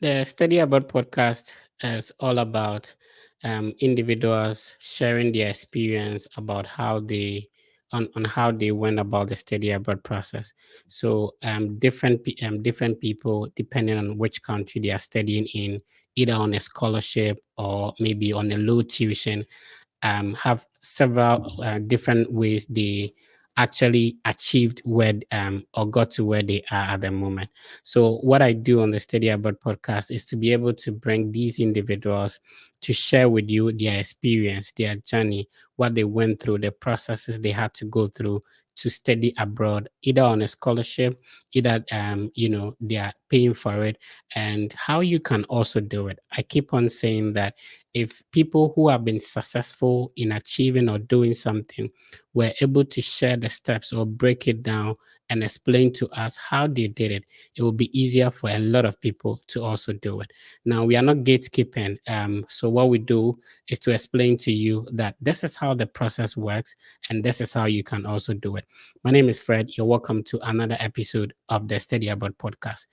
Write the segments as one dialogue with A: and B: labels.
A: The Study Abroad podcast is all about individuals sharing their experience about how they on how they went about the study abroad process. So different people depending on which country they are studying in, either on a scholarship or maybe on a low tuition, have several different ways they actually achieved where or got to where they are at the moment. So what I do on the Study Abroad podcast is to be able to bring these individuals to share with you their experience, their journey, what they went through, the processes they had to go through to study abroad, either on a scholarship, either they are paying for it, and how you can also do it. I keep on saying that if people who have been successful in achieving or doing something were able to share the steps or break it down and explain to us how they did it, it will be easier for a lot of people to also do it. Now, we are not gatekeeping. So, what we do is to explain to you that this is how the process works and this is how you can also do it. My name is Fred. You're welcome to another episode of the Study Abroad podcast.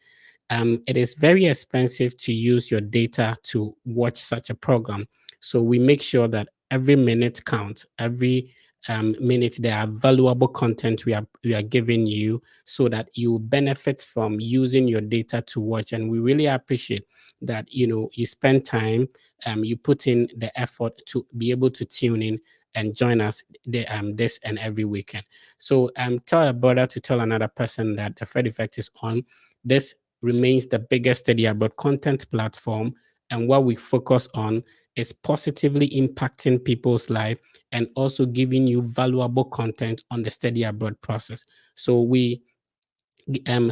A: It is very expensive to use your data to watch such a program. So we make sure that every minute counts. Every minute there are valuable content we are giving you so that you benefit from using your data to watch. And we really appreciate that you spend time, you put in the effort to be able to tune in and join us this and every weekend. So tell a brother to tell another person that the Fred Effect is on. This remains the biggest study abroad content platform. And what we focus on is positively impacting people's life and also giving you valuable content on the study abroad process. So we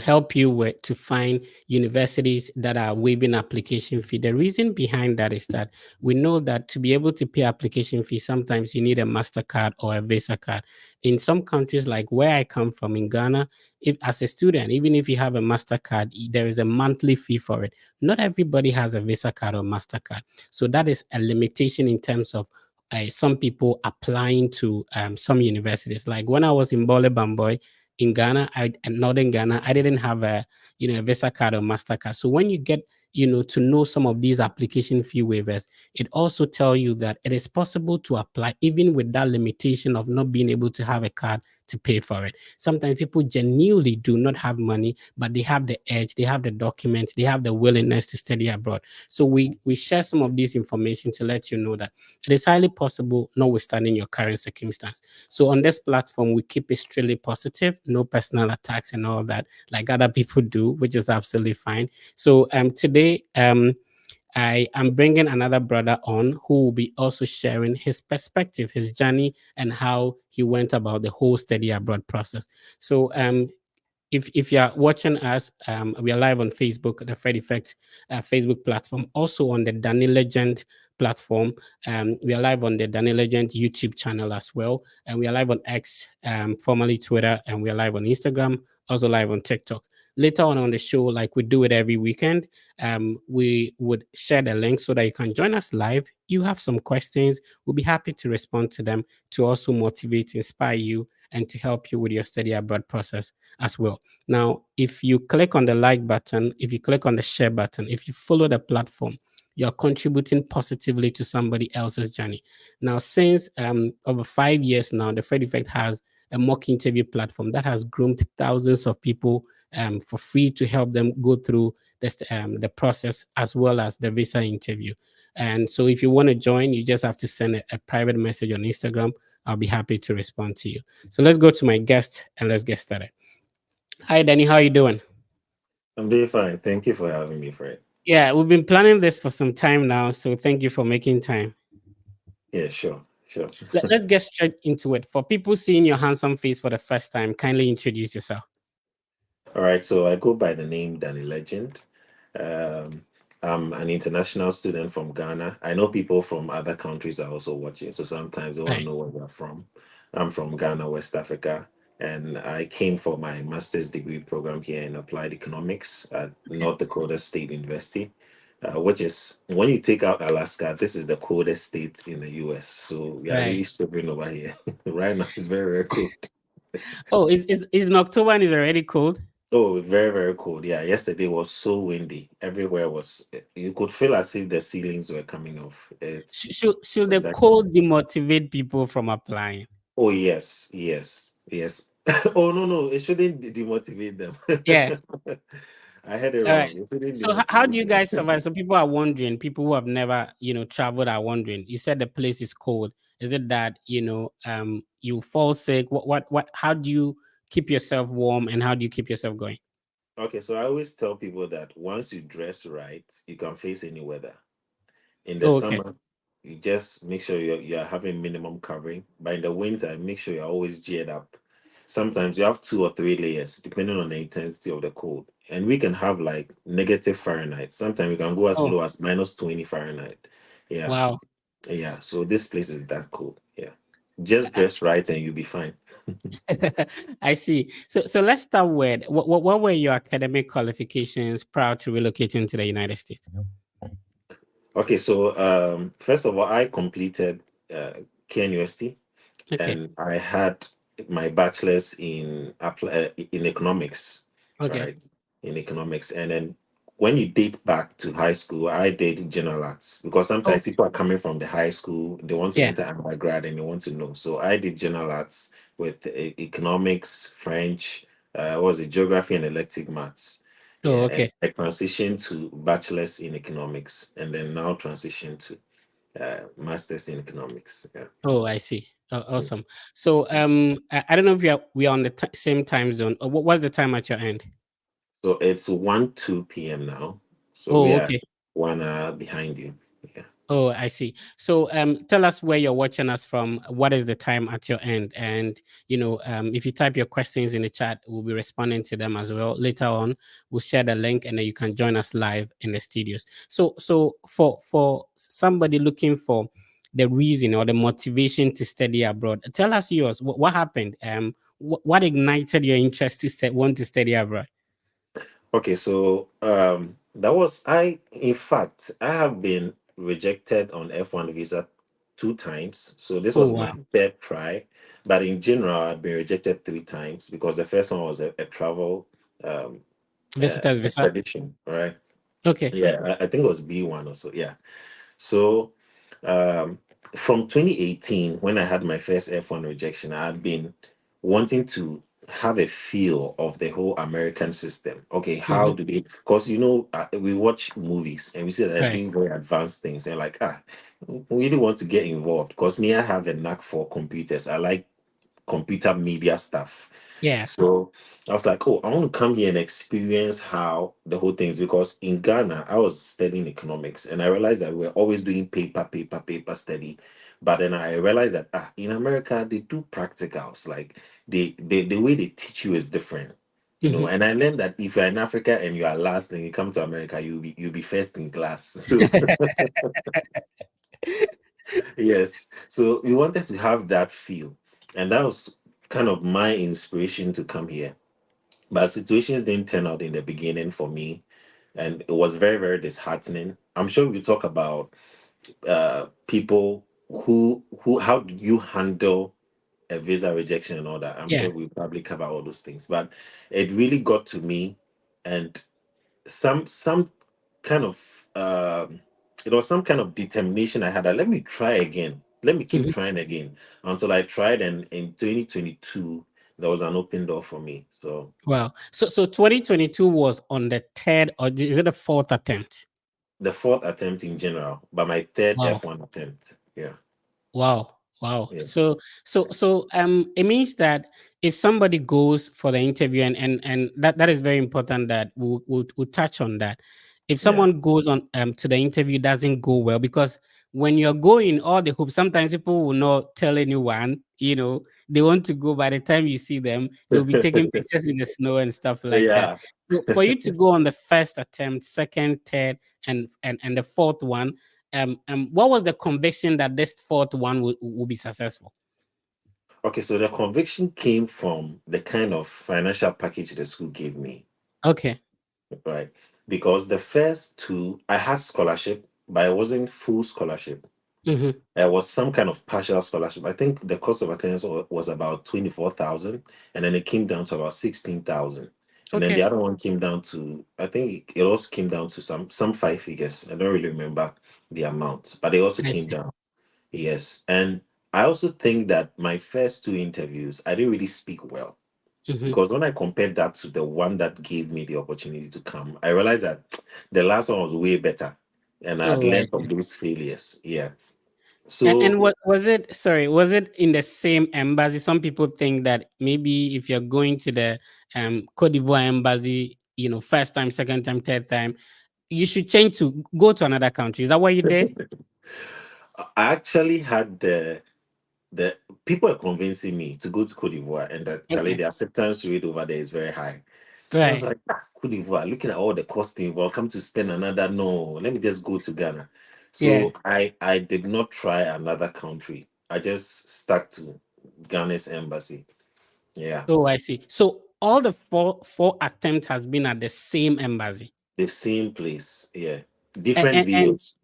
A: help you with to find universities that are waiving application fee. The reason behind that is that we know that to be able to pay application fee, sometimes you need a MasterCard or a Visa card. In some countries, like where I come from in Ghana, if as a student, even if you have a MasterCard, there is a monthly fee for it. Not everybody has a Visa card or MasterCard. So that is a limitation in terms of some people applying to some universities. Like when I was in Bole Bamboy, in Ghana, in northern Ghana, I didn't have a Visa card or Mastercard. So when you get to know some of these application fee waivers, it also tell you that it is possible to apply even with that limitation of not being able to have a card to pay for it. Sometimes people genuinely do not have money, but they have the edge, they have the documents, they have the willingness to study abroad. So we share some of this information to let you know that it is highly possible, notwithstanding your current circumstance. So on this platform, we keep it strictly positive, no personal attacks and all that, like other people do, which is absolutely fine. So today, I am bringing another brother on who will be also sharing his perspective, his journey, and how he went about the whole study abroad process. So if you are watching us, we are live on Facebook, the Fred Effect Facebook platform, also on the Danny Legend platform. We are live on the Danny Legend YouTube channel as well, and we are live on X, formerly Twitter, and we are live on Instagram, also live on TikTok. Later on the show, like we do it every weekend, we would share the link so that you can join us live. You have some questions, we'll be happy to respond to them to also motivate, inspire you, and to help you with your study abroad process as well. Now, if you click on the like button, if you click on the share button, if you follow the platform, you're contributing positively to somebody else's journey. Now, since over 5 years now, the Fred Effect has a mock interview platform that has groomed thousands of people for free to help them go through the process as well as the visa interview. And so, if you want to join, you just have to send a private message on Instagram. I'll be happy to respond to you. So let's go to my guest and let's get started. Hi, Danny. How are you doing?
B: I'm doing fine. Thank you for having me, Fred.
A: Yeah, we've been planning this for some time now, so thank you for making time.
B: Yeah, sure, sure.
A: Let's get straight into it. For people seeing your handsome face for the first time, kindly introduce yourself.
B: All right, so I go by the name Danny Legend. Um, I'm an international student from Ghana. I know people from other countries are also watching, so sometimes they want to
A: Right,
B: know where they're from. I'm from Ghana, West Africa, and I came for my master's degree program here in applied economics at North Dakota State University. Which is when you take out Alaska, this is the coldest state in the US. So we are really
A: right.
B: suffering over here. Right now, it's very, very cold.
A: Oh, is in October and it's already cold?
B: Oh, very, very cold. Yeah, yesterday was so windy. Everywhere was, you could feel as if the ceilings were coming off.
A: Should
B: It's
A: the
B: that cold.
A: cold demotivate people from applying?
B: Oh, yes, yes, yes. Oh, no, no, it shouldn't demotivate them.
A: Yeah.
B: I had it
A: All right.
B: wrong. It shouldn't
A: So how do
B: demotivate
A: you guys
B: them.
A: survive? So people are wondering, people who have never, traveled are wondering. You said the place is cold. Is it that, you fall sick? How do you keep yourself warm and how do you keep yourself going?
B: Okay, so I always tell people that once you dress right, you can face any weather. In the
A: Oh, okay.
B: summer, you just make sure you're having minimum covering. But in the winter, make sure you're always geared up. Sometimes you have 2 or 3 layers, depending on the intensity of the cold. And we can have like negative Fahrenheit. Sometimes we can go as
A: Oh,
B: low as -20 Fahrenheit. Yeah,
A: wow.
B: yeah. So this place is that cold. Yeah. Just dress right and you'll be fine.
A: I see. So let's start with what were your academic qualifications prior to relocating to the United States?
B: Okay, so first of all, I completed KNUST
A: Okay.
B: and I had my bachelor's in economics,
A: Okay.
B: right? In economics, and then when you date back to high school, I did general arts because sometimes
A: Okay.
B: people are coming from the high school, they want to
A: Yeah.
B: enter undergrad and they want to know. So I did general arts with economics, French, what was it, geography, and elective maths.
A: Oh,
B: Yeah, and
A: okay.
B: I transitioned to bachelor's in economics, and then now transition to master's in economics. Yeah.
A: Oh, I see. Oh, awesome. So, I don't know if we are on the same time zone. What's the time at your end?
B: So it's 1 2 p.m. now. So we
A: Oh,
B: are
A: okay.
B: 1 hour behind you. Yeah.
A: Oh, I see. So, tell us where you're watching us from. What is the time at your end? And if you type your questions in the chat, we'll be responding to them as well. Later on, we'll share the link, and then you can join us live in the studios. So for somebody looking for the reason or the motivation to study abroad, tell us yours. What happened? What ignited your interest to want to study abroad?
B: Okay, so that was I in fact I have been rejected on F1 visa 2 times. So this
A: Oh
B: was
A: wow,
B: my third try. But in general, I've been rejected 3 times because the first one was a travel um
A: visitors visa.
B: expedition, right?
A: Okay.
B: Yeah, I think it was B1 or so. Yeah. So um, from 2018, when I had my first F1 rejection, I had been wanting to have a feel of the whole American system. Okay, how
A: Hmm.
B: do they? Because we watch movies and we see that they're
A: Right.
B: doing very advanced things, and like we really want to get involved. Because me, I have a knack for computers. I like computer media stuff.
A: Yeah.
B: So I was like, oh, I want to come here and experience how the whole thing is because in Ghana, I was studying economics and I realized that we're always doing paper study. But then I realized that in America, they do practicals. Like the way they teach you is different.
A: Hmm.
B: And I learned that if you're in Africa and you are last and you come to America, you'll be first in class. So yes. So we wanted to have that feel. And that was kind of my inspiration to come here. But situations didn't turn out in the beginning for me. And it was very, very disheartening. I'm sure we talk about people who how do you handle a visa rejection and all that. I'm
A: Yeah.
B: sure we'll probably cover all those things. But it really got to me and some kind of it was some kind of determination I had that let me try again. Let me keep
A: Mhm.
B: trying again until I tried and in 2022 there was an open door for me. So
A: Wow. So 2022 was on the third, or is it the fourth attempt?
B: the fourth attempt in general, but my third
A: Wow.
B: F1 attempt. Yeah.
A: Wow. Wow.
B: Yeah.
A: So it means that if somebody goes for the interview, and that is very important, that we'll touch on that. If
B: Yeah.
A: someone goes on to the interview, doesn't go well, because when you're going all the hoops, sometimes people will not tell anyone, they want to go. By the time you see them, they'll be taking pictures in the snow and stuff like that.
B: Yeah.
A: So for you to go on the first attempt, second, third, and the fourth one, what was the conviction that this fourth one will be successful?
B: Okay, so the conviction came from the kind of financial package the school gave me,
A: Okay.
B: right? Because the first two, I had scholarship, but it wasn't full scholarship.
A: Hmm.
B: There was some kind of partial scholarship. I think the cost of attendance was about 24,000, and then it came down to about 16,000. And then the
A: Okay.
B: other one came down to, I think it also came down to some five figures. I don't really remember the amount, but it also
A: I
B: came
A: see.
B: down. Yes. And I also think that my first two interviews, I didn't really speak well.
A: Mm-hmm.
B: Because when I compared that to the one that gave me the opportunity to come, I realized that the last one was way better. And I had
A: Oh, I
B: learned from
A: see.
B: those failures. Yeah.
A: And
B: So
A: what was it? Sorry, was it in the same embassy? Some people think that maybe if you're going to the Cote d'Ivoire embassy, first time, second time, third time, you should change to go to another country. Is that what you did?
B: I actually had the people are convincing me to go to Cote d'Ivoire, and that Charlie,
A: Okay.
B: the acceptance rate over there is very high. And I was
A: Right.
B: like, Cote d'Ivoire, looking at all the cost involved, come to spend another. No, let me just go to Ghana.
A: Yeah.
B: So I did not try another country. I just stuck to Ghana's embassy. Yeah,
A: Oh, I see. So all the four attempts has been at the same embassy.
B: the same place. Yeah,
A: And,
B: different
A: and, and
B: videos.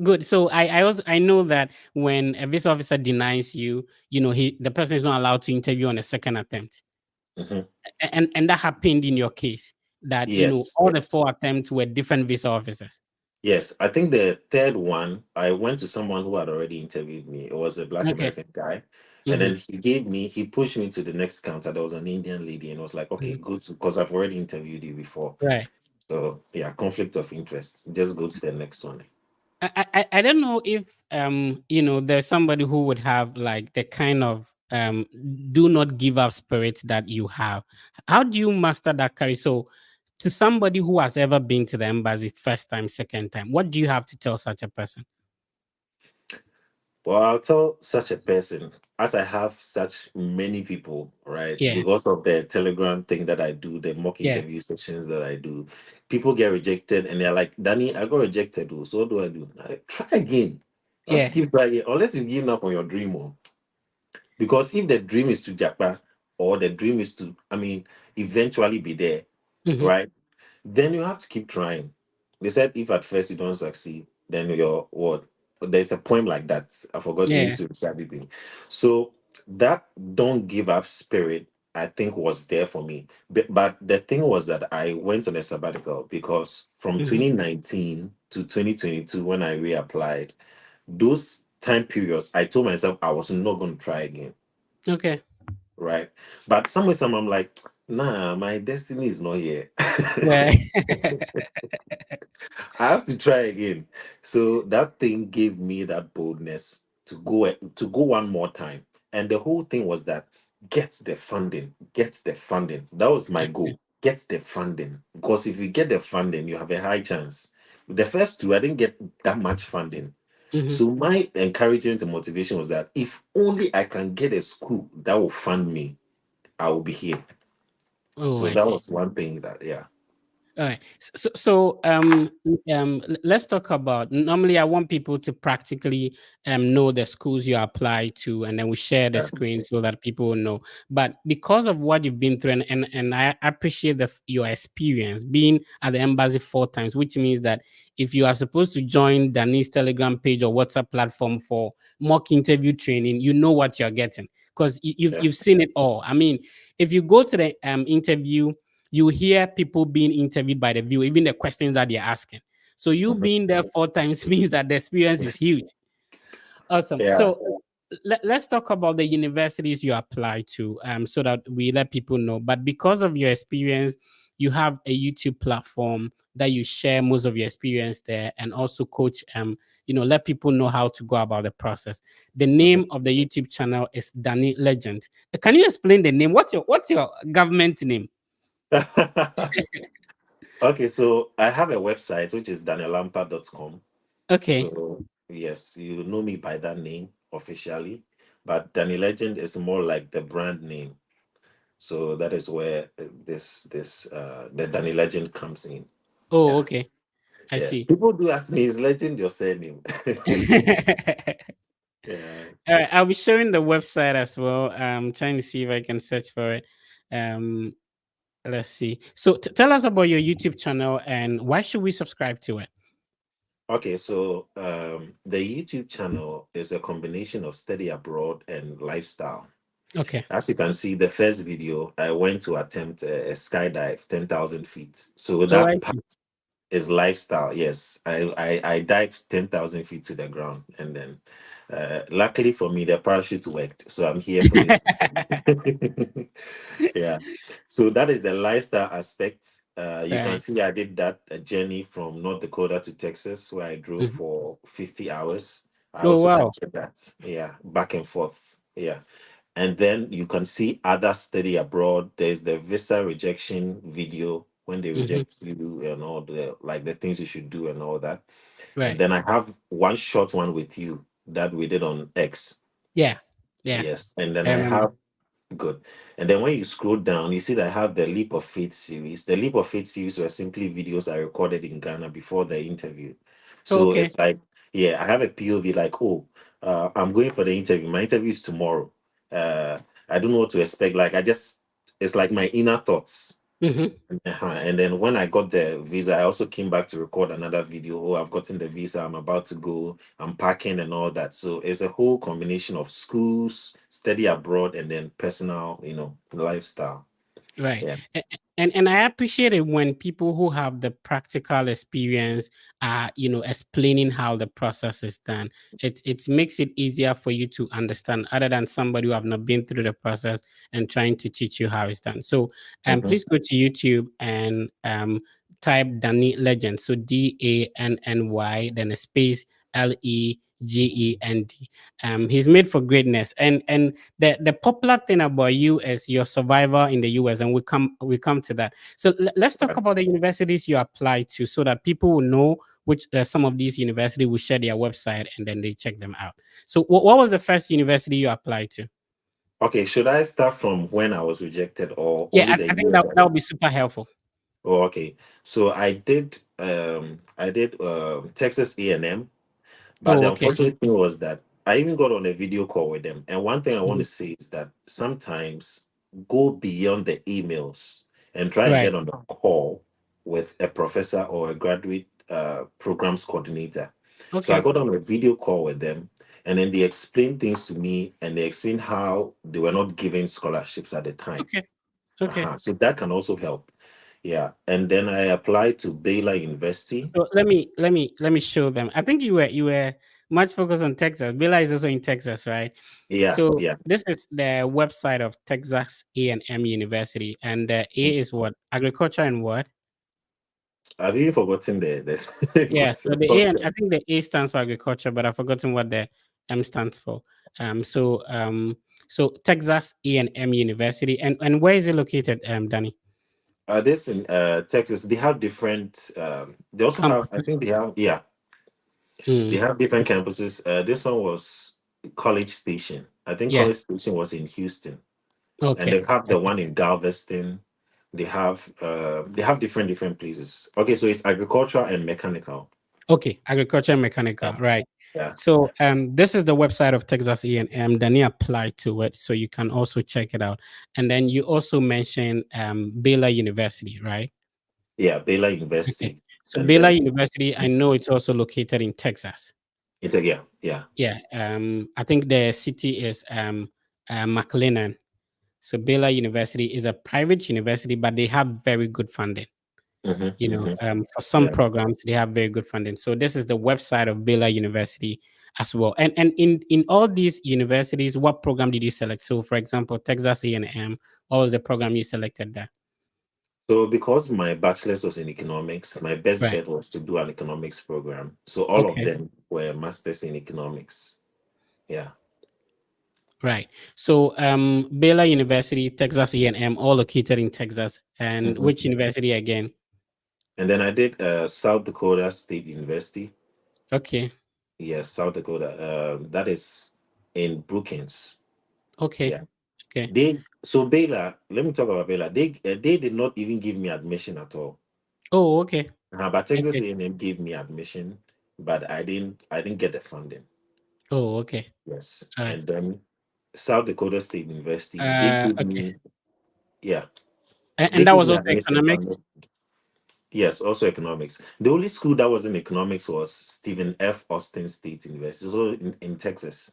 A: good. So I know that when a visa officer denies you, the person is not allowed to interview on a second attempt.
B: Mhm.
A: And that happened in your case, that
B: Yes,
A: all the
B: yes.
A: four attempts were different visa officers.
B: Yes, I think the third one, I went to someone who had already interviewed me. It was a Black
A: Okay.
B: American guy. And
A: Mm-hmm.
B: then he pushed me to the next counter. There was an Indian lady and was like, okay,
A: Hmm.
B: go to, because I've already interviewed you before.
A: Right.
B: So yeah, conflict of interest. Just go to the next one.
A: I don't know if there's somebody who would have like the kind of do not give up spirit that you have. How do you master that carry? So to somebody who has ever been to the embassy first time, second time, what do you have to tell such a person?
B: Well, I'll tell such a person, as I have such many people, right?
A: Yeah.
B: Because of the Telegram thing that I do, the mock
A: Yeah.
B: interview sessions that I do, people get rejected and they're like, Danny, I got rejected. Oh, so what do I do? Try again. You have to
A: Yeah.
B: keep trying, unless you've given up on your dream. Oh. Because if the dream is to Japa, or the dream is to, eventually be there,
A: Hmm.
B: right? Then you have to keep trying. They said if at first you don't succeed, then you're what? There's a poem like that. I forgot to
A: Yeah.
B: use it everything. So that don't give up spirit, I think, was there for me. But the thing was that I went on a sabbatical because from
A: Hmm.
B: 2019 to 2022, when I reapplied, those time periods, I told myself I was not going to try again,
A: Okay.
B: right? But somewhere, some I'm like, nah, my destiny is not here.
A: Yeah.
B: I have to try again. So that thing gave me that boldness to go one more time. And the whole thing was that get the funding, get the funding. That was my
A: Okay.
B: goal. Get the funding. Because if you get the funding, you have a high chance. The first two, I didn't get that much funding.
A: Hmm.
B: So my encouragement and motivation was that if only I can get a school that will fund me, I will be here.
A: Oh,
B: So
A: I
B: that
A: see.
B: was one thing that, yeah.
A: All right. Let's talk about. Normally, I want people to practically know the schools you apply to, and then we share the screen so that people will know. But because of what you've been through, and I appreciate your experience being at the embassy four times, which means that if you are supposed to join Danny's Telegram page or WhatsApp platform for mock interview training, you know what you're getting because
B: Yeah.
A: you've seen it all. I mean, if you go to the interview, you hear people being interviewed by the view, even the questions that they're asking. So you
B: Mhm.
A: being there four times means that the experience is huge. Awesome.
B: Yeah.
A: So let's talk about the universities you apply to, so that we let people know. But because of your experience, you have a YouTube platform that you share most of your experience there, and also coach, let people know how to go about the process. The name of the YouTube channel is Danny Legend. Can you explain the name? What's your government name?
B: Okay, so I have a website which is danielampa.com.
A: Okay.
B: So yes, you know me by that name officially, but Danny Legend is more like the brand name. So that is where the Danny Legend comes in.
A: Oh,
B: Yeah.
A: okay. I
B: Yeah.
A: see.
B: People do ask me, is Legend your surname? Yeah.
A: All right, I'll be sharing the website as well. I'm trying to see if I can search for it. Um, let's see. So tell us about your YouTube channel and why should we subscribe to it?
B: Okay, so the YouTube channel is a combination of study abroad and lifestyle.
A: Okay.
B: As you can see, the first video, I went to attempt a skydive 10,000 feet. So
A: Oh, I
B: that part
A: see.
B: is lifestyle. Yes, I dived 10,000 feet to the ground. And then, luckily for me, the parachute worked. So I'm here for this. Yeah. So that is the lifestyle aspect. You can
A: Right.
B: see I did that journey from North Dakota to Texas, where I drove
A: Mhm.
B: for 50 hours. I
A: Oh,
B: also
A: wow.
B: captured that. Yeah, back and forth. Yeah. And then you can see other study abroad. There's the visa rejection video when they
A: Hmm.
B: reject you and all the like the things you should do and all that. And
A: Right.
B: then I have one short one with you that we did on X.
A: Yeah. Yeah.
B: Yes. And then
A: I
B: I
A: remember.
B: have good. And then when you scroll down, you see that I have the Leap of Faith series. The Leap of Faith series were simply videos I recorded in Ghana before the interview.
A: Oh,
B: So
A: okay.
B: it's like, yeah, I have a POV like, oh, I'm going for the interview. My interview is tomorrow. Uh, I don't know what to expect. Like, it's like my inner thoughts.
A: Hmm.
B: And then when I got the visa, I also came back to record another video. Oh, I've gotten the visa. I'm about to go. I'm packing and all that. So it's a whole combination of schools, study abroad, and then personal, lifestyle.
A: Right.
B: Yeah.
A: And I appreciate it when people who have the practical experience are, explaining how the process is done. It makes it easier for you to understand other than somebody who have not been through the process and trying to teach you how it's done. So
B: Mhm.
A: please go to YouTube and type Danny Legend. So DANNY, then a space LEGEND. He's made for greatness. And the popular thing about you is your survivor in the US, and we come to that. So let's talk about the universities you apply to, so that people will know which some of these universities will share their website and then they check them out. So what was the first university you applied to?
B: Okay, should I start from when I was rejected or
A: Yeah,
B: only the
A: I think
B: year
A: that
B: that?
A: would be super helpful.
B: Oh, okay. So I did Texas A&M. But
A: Oh,
B: the
A: okay.
B: unfortunate thing was that I even got on a video call with them. And one thing I want
A: Mhm.
B: to say is that sometimes go beyond the emails and try and
A: Right.
B: get on a call with a professor or a graduate programs coordinator. So I
A: Okay.
B: got on a video call with them, and then they explained things to me, and they explained how they were not giving scholarships at the time.
A: Okay. Okay.
B: So that can also help. Yeah. And then I applied to Baylor University.
A: So let me show them. I think you were much focused on Texas. Billa is also in Texas, right?
B: Yeah,
A: So
B: yeah.
A: this is the website of Texas A&M University, and the A is what, agriculture and what?
B: I've even forgotten the
A: Yeah.
B: what's
A: So
B: the
A: the A, and
B: okay.
A: I think the A stands for agriculture, but I've forgotten what the M stands for. So Texas A&M University, and where is it located, Danny?
B: This in Texas, they have different. They also have. I
A: Campus.
B: think they have. Yeah, they
A: Mm,
B: have different campuses. This one was College Station. I think
A: yeah.
B: College Station was in Houston, and
A: Okay.
B: they have the
A: Okay.
B: one in Galveston. They have different places. Okay, so it's agricultural and mechanical.
A: Okay, agriculture and
B: Yeah,
A: mechanical, right?
B: yeah,
A: So this is the website of Texas A&M. Then you apply to it, so you can also check it out. And then you also mentioned Baylor University, right?
B: yeah. Baylor
A: Okay.
B: University,
A: So
B: and
A: Baylor
B: then
A: University, I know it's also located in Texas.
B: yeah, yeah.
A: Yeah. I think the city is McLennan. So Baylor University is a private university, but they have very good funding.
B: Mm-hmm.
A: For some
B: Yeah.
A: programs they have very good funding. So this is the website of Baylor University as well. And in all these universities, what program did you select? So for example, Texas A&M, what was the program you selected there?
B: So because my bachelor's was in economics, my best
A: Right.
B: bet was to do an economics program. So all of
A: Okay.
B: them were masters in economics. Yeah.
A: Right. So Baylor University, Texas A&M, all located in Texas. And
B: Mhm.
A: which university again?
B: And then I did South Dakota State University.
A: Okay.
B: Yes, South Dakota. That is in Brookings.
A: Okay.
B: Yeah.
A: Okay.
B: So Baylor. Let me talk about Baylor. They did not even give me admission at all.
A: Oh, okay.
B: But Texas
A: Okay.
B: A&M gave me admission, but I didn't get the funding.
A: Oh, okay.
B: Yes.
A: All right.
B: And then South Dakota State University, they gave
A: Okay.
B: me, yeah, they
A: And that
B: gave
A: was
B: me
A: also
B: admission, but
A: economics.
B: no, yes, also economics. The only school that was in economics was Stephen F. Austin State University, so in Texas.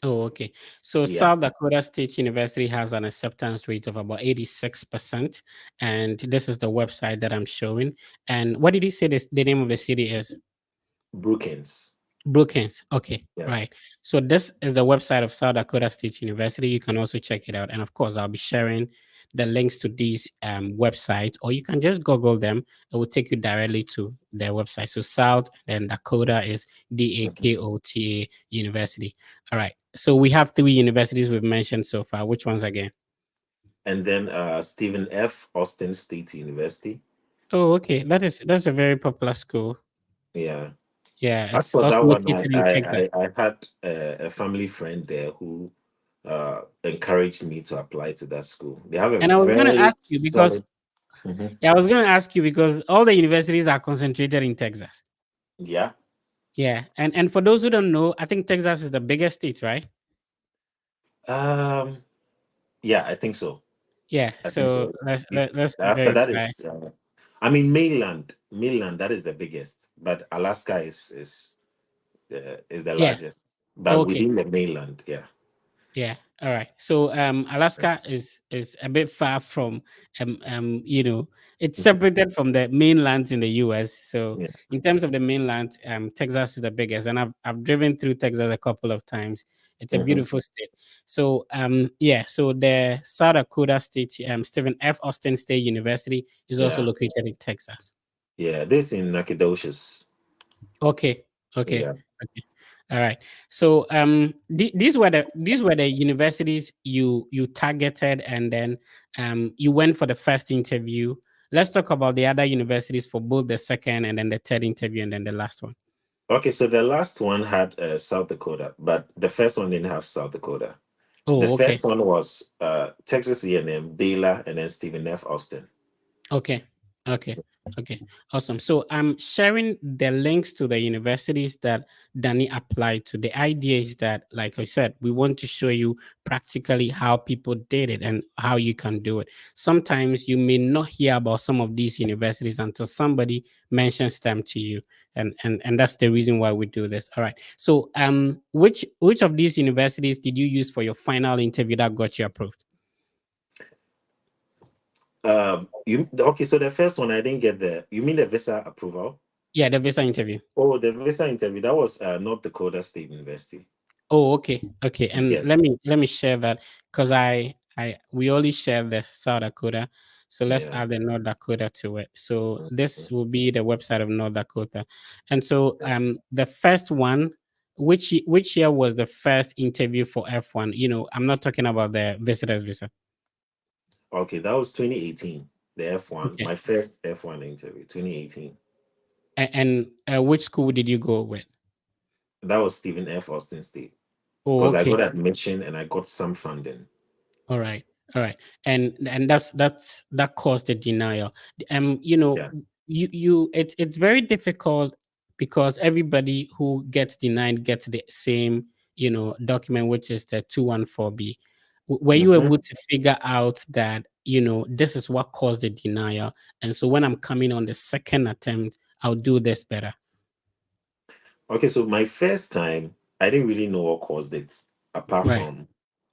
A: Oh, okay. So
B: Yeah,
A: South Dakota State University has an acceptance rate of about 86%. And this is the website that I'm showing. And what did you say the name of the city is?
B: Brookings.
A: Brookings. Okay,
B: Yeah.
A: right. So this is the website of South Dakota State University. You can also check it out. And of course, I'll be sharing the links to these websites, or you can just Google them. It will take you directly to their website. So South and Dakota is
B: Mhm.
A: Dakota University. All right. So we have three universities we've mentioned so far. Which ones again?
B: And then Stephen F. Austin State University.
A: Oh, okay. That's a very popular school.
B: Yeah.
A: Yeah,
B: As
A: it's
B: for
A: also
B: that one,
A: located in Texas.
B: I had a family friend there who encouraged me to apply to that school. They have a
A: And I was going to
B: very
A: ask you because
B: solid. Mhm.
A: Yeah, I was going to ask you because all the universities are concentrated in Texas.
B: Yeah.
A: Yeah, and for those who don't know, I think Texas is the biggest state, right?
B: Um, yeah, I think so.
A: Yeah,
B: I think
A: so
B: so.
A: let's
B: After that
A: verify.
B: is, I mean, mainland, that is the biggest, but Alaska is the
A: Yeah,
B: largest. But
A: okay.
B: within the mainland, yeah.
A: Yeah. All right. So Alaska is a bit far from it's
B: Mhm.
A: separated from the mainland in the US. So
B: Yeah.
A: in terms of the mainland, Texas is the biggest, and I've driven through Texas a couple of times. It's a
B: Hmm.
A: beautiful state. So yeah, so the South Dakota State Stephen F. Austin State University is also
B: Yeah.
A: located in Texas.
B: Yeah. This in Nacogdoches.
A: Okay. Okay.
B: Yeah.
A: Okay. All right. So these were the universities you targeted, and then you went for the first interview. Let's talk about the other universities for both the second and then the third interview and then the last one.
B: Okay, so the last one had South Dakota, but the first one didn't have South Dakota. The
A: Oh, okay.
B: first one was Texas A&M, Baylor, and then Stephen F. Austin.
A: Okay. Okay. Okay. Awesome. So I'm sharing the links to the universities that Danny applied to. The idea is that, like I said, we want to show you practically how people did it and how you can do it. Sometimes you may not hear about some of these universities until somebody mentions them to you. And that's the reason why we do this. All right. So which of these universities did you use for your final interview that got you approved?
B: You okay? So the first one I didn't get the. You mean the visa approval?
A: Yeah, the visa interview.
B: Oh, the visa interview. That was North Dakota State University.
A: Oh, okay, okay. And let
B: Yes.
A: me let me share that because I we only share the South Dakota, so let's
B: Yeah.
A: add the North Dakota to it. So this will be the website of North Dakota, and so the first one, which year was the first interview for F1? I'm not talking about the visitors visa.
B: Okay, that was 2018. The F1,
A: Okay,
B: my first F1 interview, 2018.
A: and which school did you go with?
B: That was Stephen F. Austin State
A: Oh,
B: because I
A: okay.
B: got admission and I got some funding.
A: All right, all right, and that caused the denial.
B: Yeah.
A: It's very difficult because everybody who gets denied gets the same document, which is the 214B. Were you
B: Mhm.
A: able to figure out that this is what caused the denial, and so when I'm coming on the second attempt, I'll do this better.
B: Okay, so my first time, I didn't really know what caused it, apart
A: Right.
B: from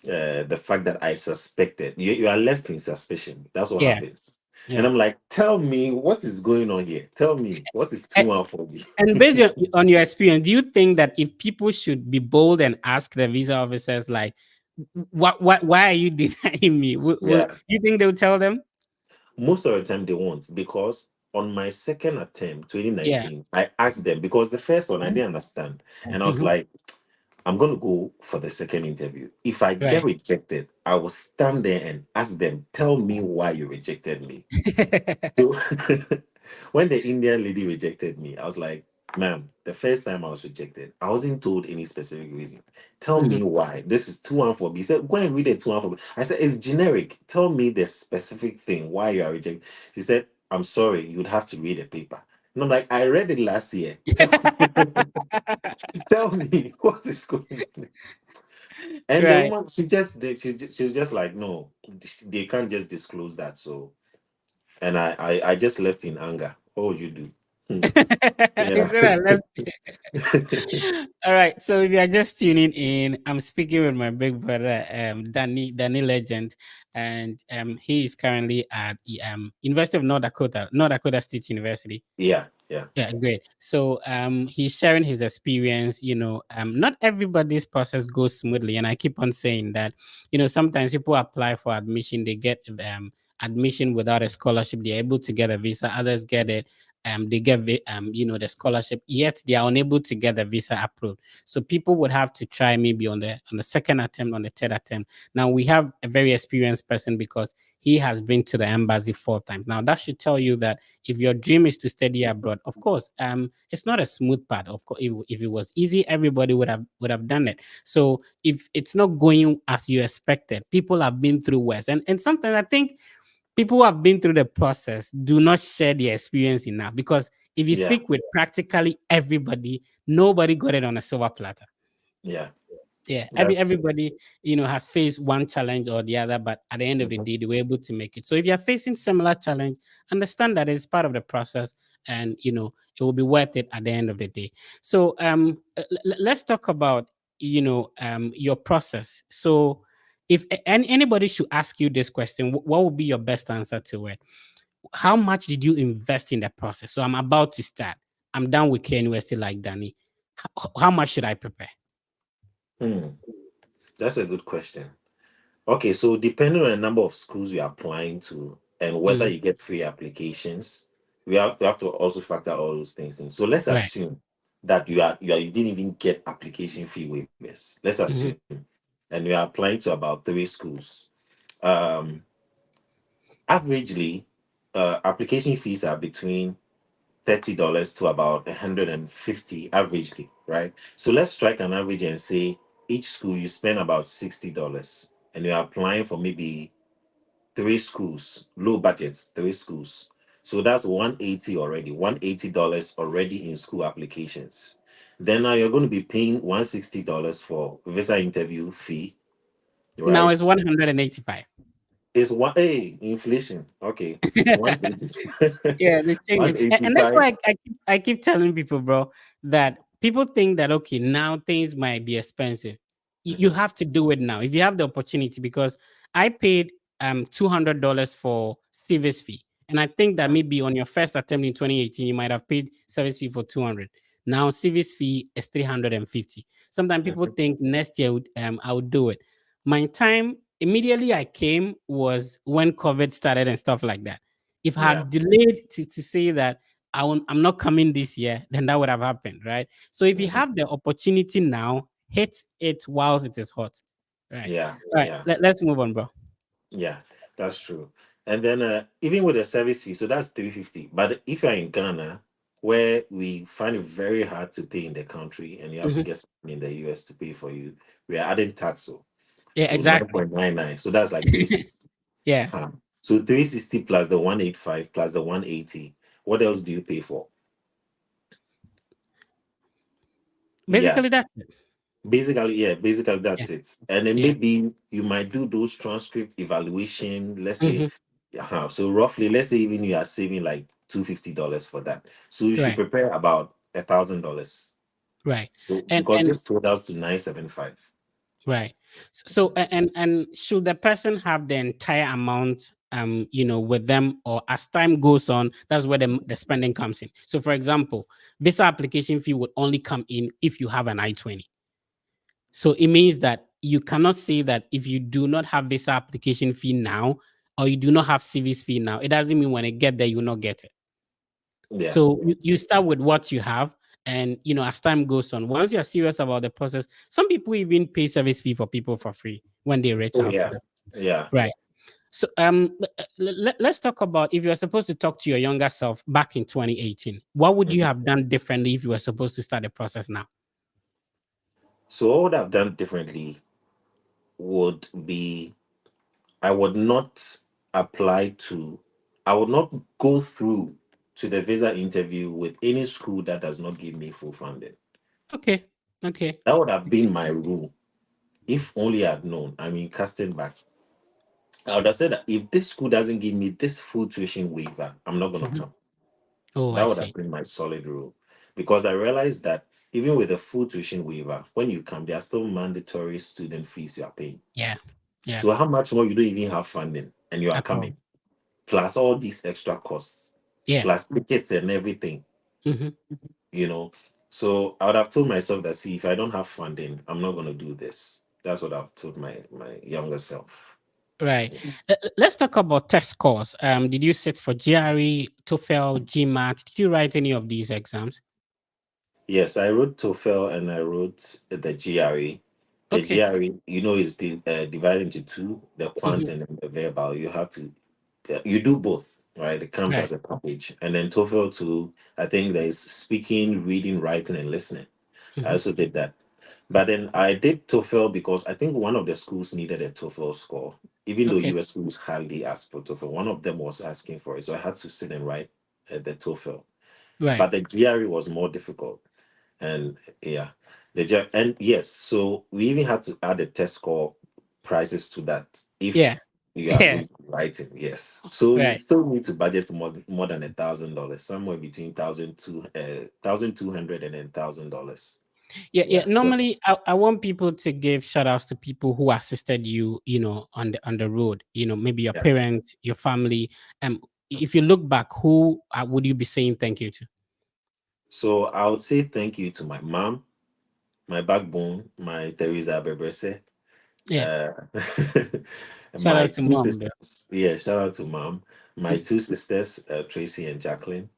B: the fact that I suspected. You are left in suspicion. That's what
A: Yeah.
B: happens. And
A: Yeah.
B: I'm like, tell me what is going on here. Tell me what is
A: Eh,
B: 214B.
A: And based on your experience, do you think that if people should be bold and ask the visa officers, like, what, why are you denying me?
B: Yeah.
A: You think they'll tell them?
B: Most of the time they won't because on my second attempt,
A: Yeah.
B: 2019, I asked them because the first one I didn't understand. And I was
A: Mhm.
B: like, I'm going to go for the second interview. If I get
A: Right.
B: rejected, I will stand there and ask them, tell me why you rejected me. So when the Indian lady rejected me, I was like, ma'am, the first time I was rejected, I wasn't told any specific reason. Tell me
A: Mhm.
B: why. This is 214B. He said, go and read it 214B. I said, it's generic. Tell me the specific thing why you are rejected. She said, I'm sorry, you'd have to read the paper. And I'm like, I read it last year. Tell me what is going on. And the
A: Right.
B: woman, she was just like, no, they can't just disclose that. So, and I just left in anger. What would you do?
A: He
B: Yeah.
A: said I left. All right. So if you are just tuning in, I'm speaking with my big brother, Danny Legend, and he is currently at the University of North Dakota State University.
B: Yeah. Yeah.
A: Yeah, great. So he's sharing his experience, not everybody's process goes smoothly. And I keep on saying that, sometimes people apply for admission, they get admission without a scholarship, they're able to get a visa, others get it, they get the scholarship, yet they are unable to get the visa approved. So people would have to try maybe on the second attempt, on the third attempt. Now we have a very experienced person because he has been to the embassy 4 times. Now that should tell you that if your dream is to study abroad, of course, it's not a smooth path. Of course, if it was easy, everybody would have done it. So if it's not going as you expected, people have been through worse, and sometimes I think people who have been through the process do not share their experience enough, because if you
B: Yeah.
A: speak with practically everybody, nobody got it on a silver platter.
B: Yeah.
A: Yeah,
B: That's true.
A: everybody has faced one challenge or the other, but at the end of the
B: Mhm.
A: day they were able to make it. So if you're facing similar challenge, understand that it's part of the process, and it will be worth it at the end of the day. So let's talk about your process. So if anybody should ask you this question, what would be your best answer to it? How much did you invest in the process? So I'm about to start, I'm done with K University, like Danny. How much should I prepare?
B: Hmm. That's a good question. Okay, so depending on the number of schools you're applying to and whether
A: Mhm.
B: you get free applications, we have to also factor all those things in. So let's
A: Right.
B: assume that you didn't even get application fee waivers. Let's assume,
A: Mhm.
B: and you are applying to about three schools. Um, Averagely, application fees are between $30 to about 150 averagely, right? So let's strike an average and say each school you spend about $60, and you're applying for maybe three schools, low budgets, three schools. So that's 180 already, $180 already in school applications. Then now you're going to be paying $160 for visa interview fee,
A: Now
B: right?
A: it's 185.
B: It's one, hey, inflation. Okay. 180,
A: Yeah, they change it, and that's
B: 185.
A: why I keep telling people, bro, that people think that okay, now things might be expensive. You
B: Mhm.
A: have to do it now if you have the opportunity, because I paid $200 for service fee, and I think that
B: Yeah.
A: maybe on your first attempt in 2018 you might have paid service fee for 200. Now service fee is 350. Sometimes people
B: Mhm.
A: think next year I would do it. My time immediately I came was when COVID started and stuff like that. If I
B: Yeah.
A: had delayed to say that I'm not coming this year, then that would have happened, right? So if you
B: Mhm.
A: have the opportunity now, hit it whilst it is hot. Right.
B: Yeah.
A: All right.
B: Yeah.
A: Let's move on, bro.
B: Yeah. That's true. And then even with the service fee, so that's 350. But if you're in Ghana, where we find it very hard to pay in the country and you have to
A: Mhm.
B: get someone in the US to pay for you, we are adding tax. So
A: Yeah,
B: so
A: exactly.
B: 9.99. So that's like 360.
A: Yeah.
B: Huh. So 360 plus the 185 plus the 180. What else do you pay for? Yeah.
A: Basically, that's it.
B: Basically
A: Yeah.
B: that's it. And then
A: Yeah.
B: maybe you might do those transcript evaluation. Let's say,
A: Hmm.
B: so roughly, let's say even you are saving like $250 for that. So you should
A: Right.
B: prepare about $1,000.
A: Right.
B: So because
A: And
B: this totals to 975.
A: right. So and should the person have the entire amount with them, or as time goes on, that's where the spending comes in. So for example, visa application fee would only come in if you have an I-20. So it means that you cannot say that if you do not have visa application fee now, or you do not have service fee now, it doesn't mean when it get there you will not get it.
B: Yeah.
A: So you start with what you have, and as time goes on, once you're serious about the process, some people even pay service fee for people for free when they reach
B: Oh
A: out to
B: yeah.
A: them.
B: Yeah.
A: Right. So let's talk about, if you're supposed to talk to your younger self back in 2018, what would you
B: Mhm.
A: have done differently if you were supposed to start the process now?
B: So what would I have done differently would be I would not apply to, I would not go through to the visa interview with any school that does not give me full funding.
A: Okay. Okay.
B: That would have been my rule. If only I'd known. I mean, casting back, I would have said that if this school doesn't give me this full tuition waiver, I'm not going to
A: Mhm.
B: come.
A: Oh,
B: That
A: I
B: would have
A: see.
B: been my solid rule. Because I realized that even with the full tuition waiver, when you come, there are still mandatory student fees you are paying.
A: Yeah. Yeah.
B: So how much more you don't even have funding and you are
A: At all.
B: coming, plus all these extra costs,
A: Yeah.
B: plus tickets and everything,
A: Hmm.
B: you know. So I would have told myself that, see, if I don't have funding, I'm not going to do this. That's what I've told my younger self.
A: Right. Let's talk about test scores. Did you sit for GRE, TOEFL, GMAT? Did you write any of these exams?
B: Yes, I wrote TOEFL and I wrote the GRE. The
A: Okay.
B: GRE, is divided into two: the quant
A: Hmm.
B: and then the verbal. You have to, you do both, right? It comes
A: Right.
B: as a package. And then TOEFL too, I think there is speaking, reading, writing, and listening. I
A: Hmm.
B: also did that. But then I did TOEFL because I think one of the schools needed a TOEFL score, even though
A: Okay.
B: US schools hardly ask for TOEFL. One of them was asking for it, so I had to sit and write the TOEFL.
A: Right.
B: But the GRE was more difficult, and yeah, and yes, so we even had to add the test score prices to that
A: Yeah.
B: if you are
A: Yeah.
B: going to write it. Yes, so you
A: Right.
B: still need to budget more than $1,000, somewhere between $1,200 and then $1,000.
A: Yeah, yeah.
B: Yeah, so
A: Normally, I want people to give shout outs to people who assisted you, on the road. Maybe your
B: yeah.
A: parents, your family. If you look back, who would you be saying thank you to?
B: So I would say thank you to my mom, my backbone, my Teresa Bebrese,
A: Yeah.
B: uh,
A: Shout
B: my
A: outs to
B: two
A: mom, though.
B: sisters. Yeah, shout out to mom. My two sisters, Tracy and Jacqueline,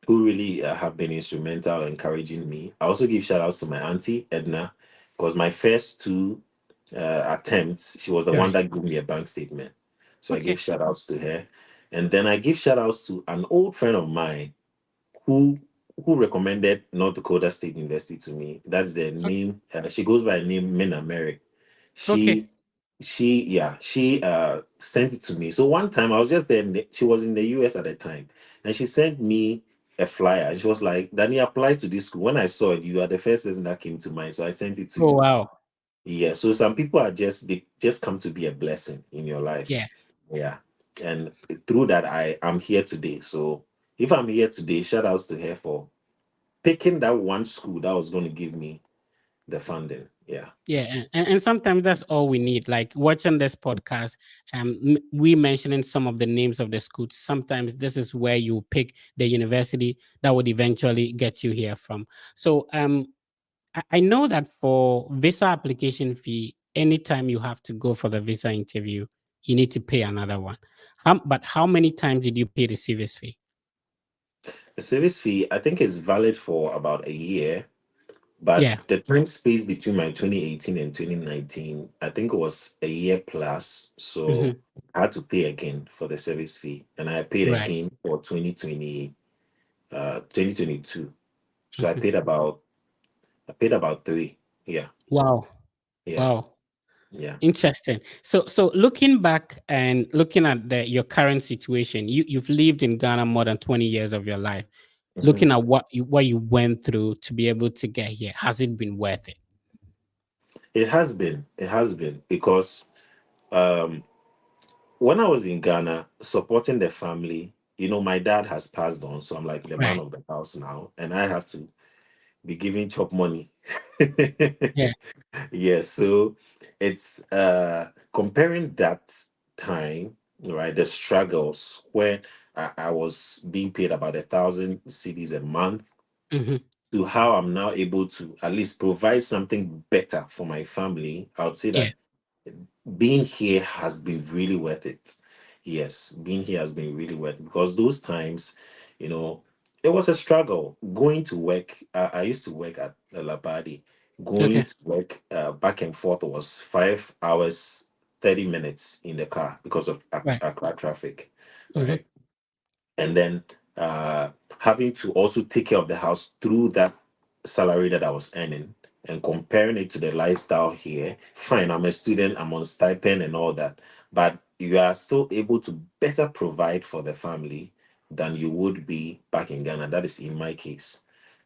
B: who really have been instrumental in encouraging me. I also give shout outs to my auntie Edna, because my first two attempts, she was the one
A: Right.
B: that gave me a bank statement. So I give
A: Okay.
B: shout outs to her. And then I give shout outs to an old friend of mine who who recommended North Dakota State University to me. That's the name. She goes by the name Minna Merrick.
A: Okay.
B: She she sent it to me. So one time I was just there. She was in the US at the time, and she sent me a flyer. And she was like, "Danny, apply to this school." When I saw it, you are the first person that came to mind, so I sent it to
A: Oh,
B: you.
A: wow.
B: Yeah. So some people they just come to be a blessing in your life.
A: Yeah.
B: Yeah. And through that, I am here today. So if I'm here today, shout outs to her for picking that one school that was going to give me the funding. Yeah.
A: Yeah, and sometimes that's all we need. Like watching this podcast, we mentioning some of the names of the schools. Sometimes this is where you pick the university that would eventually get you here from. So, I know that for visa application fee, anytime you have to go for the visa interview, you need to pay another one. But how many times did you pay the service fee?
B: The service fee, I think, is valid for about a year, but
A: Yeah.
B: the time space between my 2018 and 2019, I think it was a year plus. So
A: Hmm.
B: I had to pay again for the service fee, and I paid
A: Right.
B: again for 2022. So
A: Hmm.
B: I paid about three. Yeah,
A: Wow.
B: yeah,
A: Wow.
B: yeah.
A: Interesting. So looking back and looking at your current situation, you've lived in Ghana more than 20 years of your life.
B: Mhm.
A: Looking at what you went through to be able to get here, has it been worth it?
B: It has been because um when I was in Ghana supporting the family, my dad has passed on, so I'm like the man
A: Right.
B: of the house now, and I have to be giving chop money.
A: Yeah.
B: Yes, so it's comparing that time, right? The struggles where I was being paid about 1,000 cedis a month
A: Hmm.
B: to how I'm now able to at least provide something better for my family. I would say
A: Yeah.
B: that being here has been really worth it. Yes, being here has been really worth it because those times, you know, it was a struggle going to work. I used to work at Labadi. Going
A: Okay.
B: to work back and forth was 5 hours, 30 minutes in the car because of
A: Right.
B: Accra traffic,
A: Hmm.
B: right? And then uh, having to also take care of the house through that salary that I was earning and comparing it to the lifestyle here. Fine, I'm a student, I'm on stipend and all that, but you are still able to better provide for the family than you would be back in Ghana. That is in my case.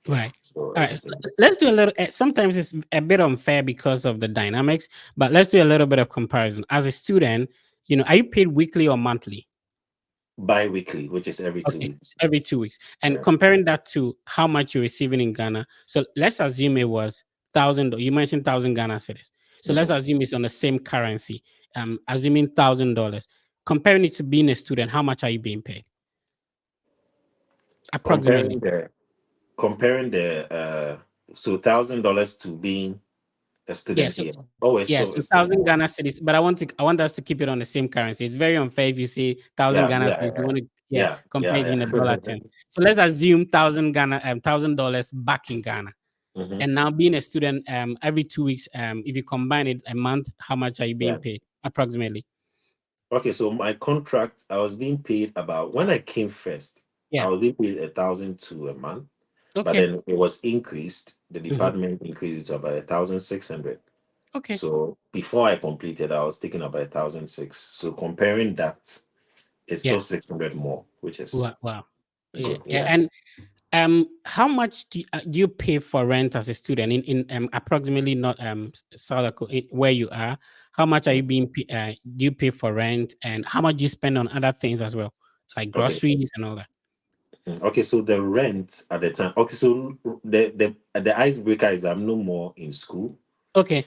B: Yeah.
A: Right.
B: So
A: All right.
B: it's
A: Let's do a little. Sometimes it's a bit unfair because of the dynamics, but let's do a little bit of comparison. As a student, are you paid weekly or monthly?
B: bi-weekly, which is every two
A: Okay,
B: weeks.
A: every 2 weeks. And
B: Yeah.
A: comparing that to how much you're receiving in Ghana. So let's assume it was thousand. You mentioned thousand Ghana cedis. So let's
B: Mhm.
A: assume it's on the same currency. Assuming $1,000. Comparing it to being a student, how much are you being paid?
B: Comparing
A: Approximately.
B: the comparing the so $1,000 to being a
A: Yeah.
B: student
A: So
B: here. Oh,
A: yeah,
B: a
A: so
B: student.
A: thousand Ghana cedis. But I want us to keep it on the same currency. It's very unfair if you say thousand
B: Yeah,
A: Ghana
B: yeah,
A: cedis. You want to compare it
B: yeah,
A: in a dollar
B: yeah.
A: term. So let's assume thousand Ghana $1,000 back in Ghana.
B: Hmm.
A: And now being a student, every 2 weeks, if you combine it a month, how much are you being
B: Yeah.
A: paid approximately?
B: Okay, so my contract, I was being paid about when I came first, I
A: Yeah.
B: was being paid 1,002 a month, but
A: Okay.
B: then it was increased. The
A: Hmm.
B: department increased it to about 1,600.
A: Okay.
B: So before I completed, I was taking about 1,006. So comparing that, it's
A: Yeah.
B: still 600 more, which is
A: Wow. Wow. Yeah.
B: good.
A: Yeah.
B: Yeah.
A: And how much do you pay for rent as a student in approximately not South Africa, where you are? How much are you being do you pay for rent, and how much do you spend on other things as well, like
B: Okay.
A: groceries and all that?
B: Okay, so the rent at the time. Okay, so the icebreaker is I'm no more in school.
A: Okay.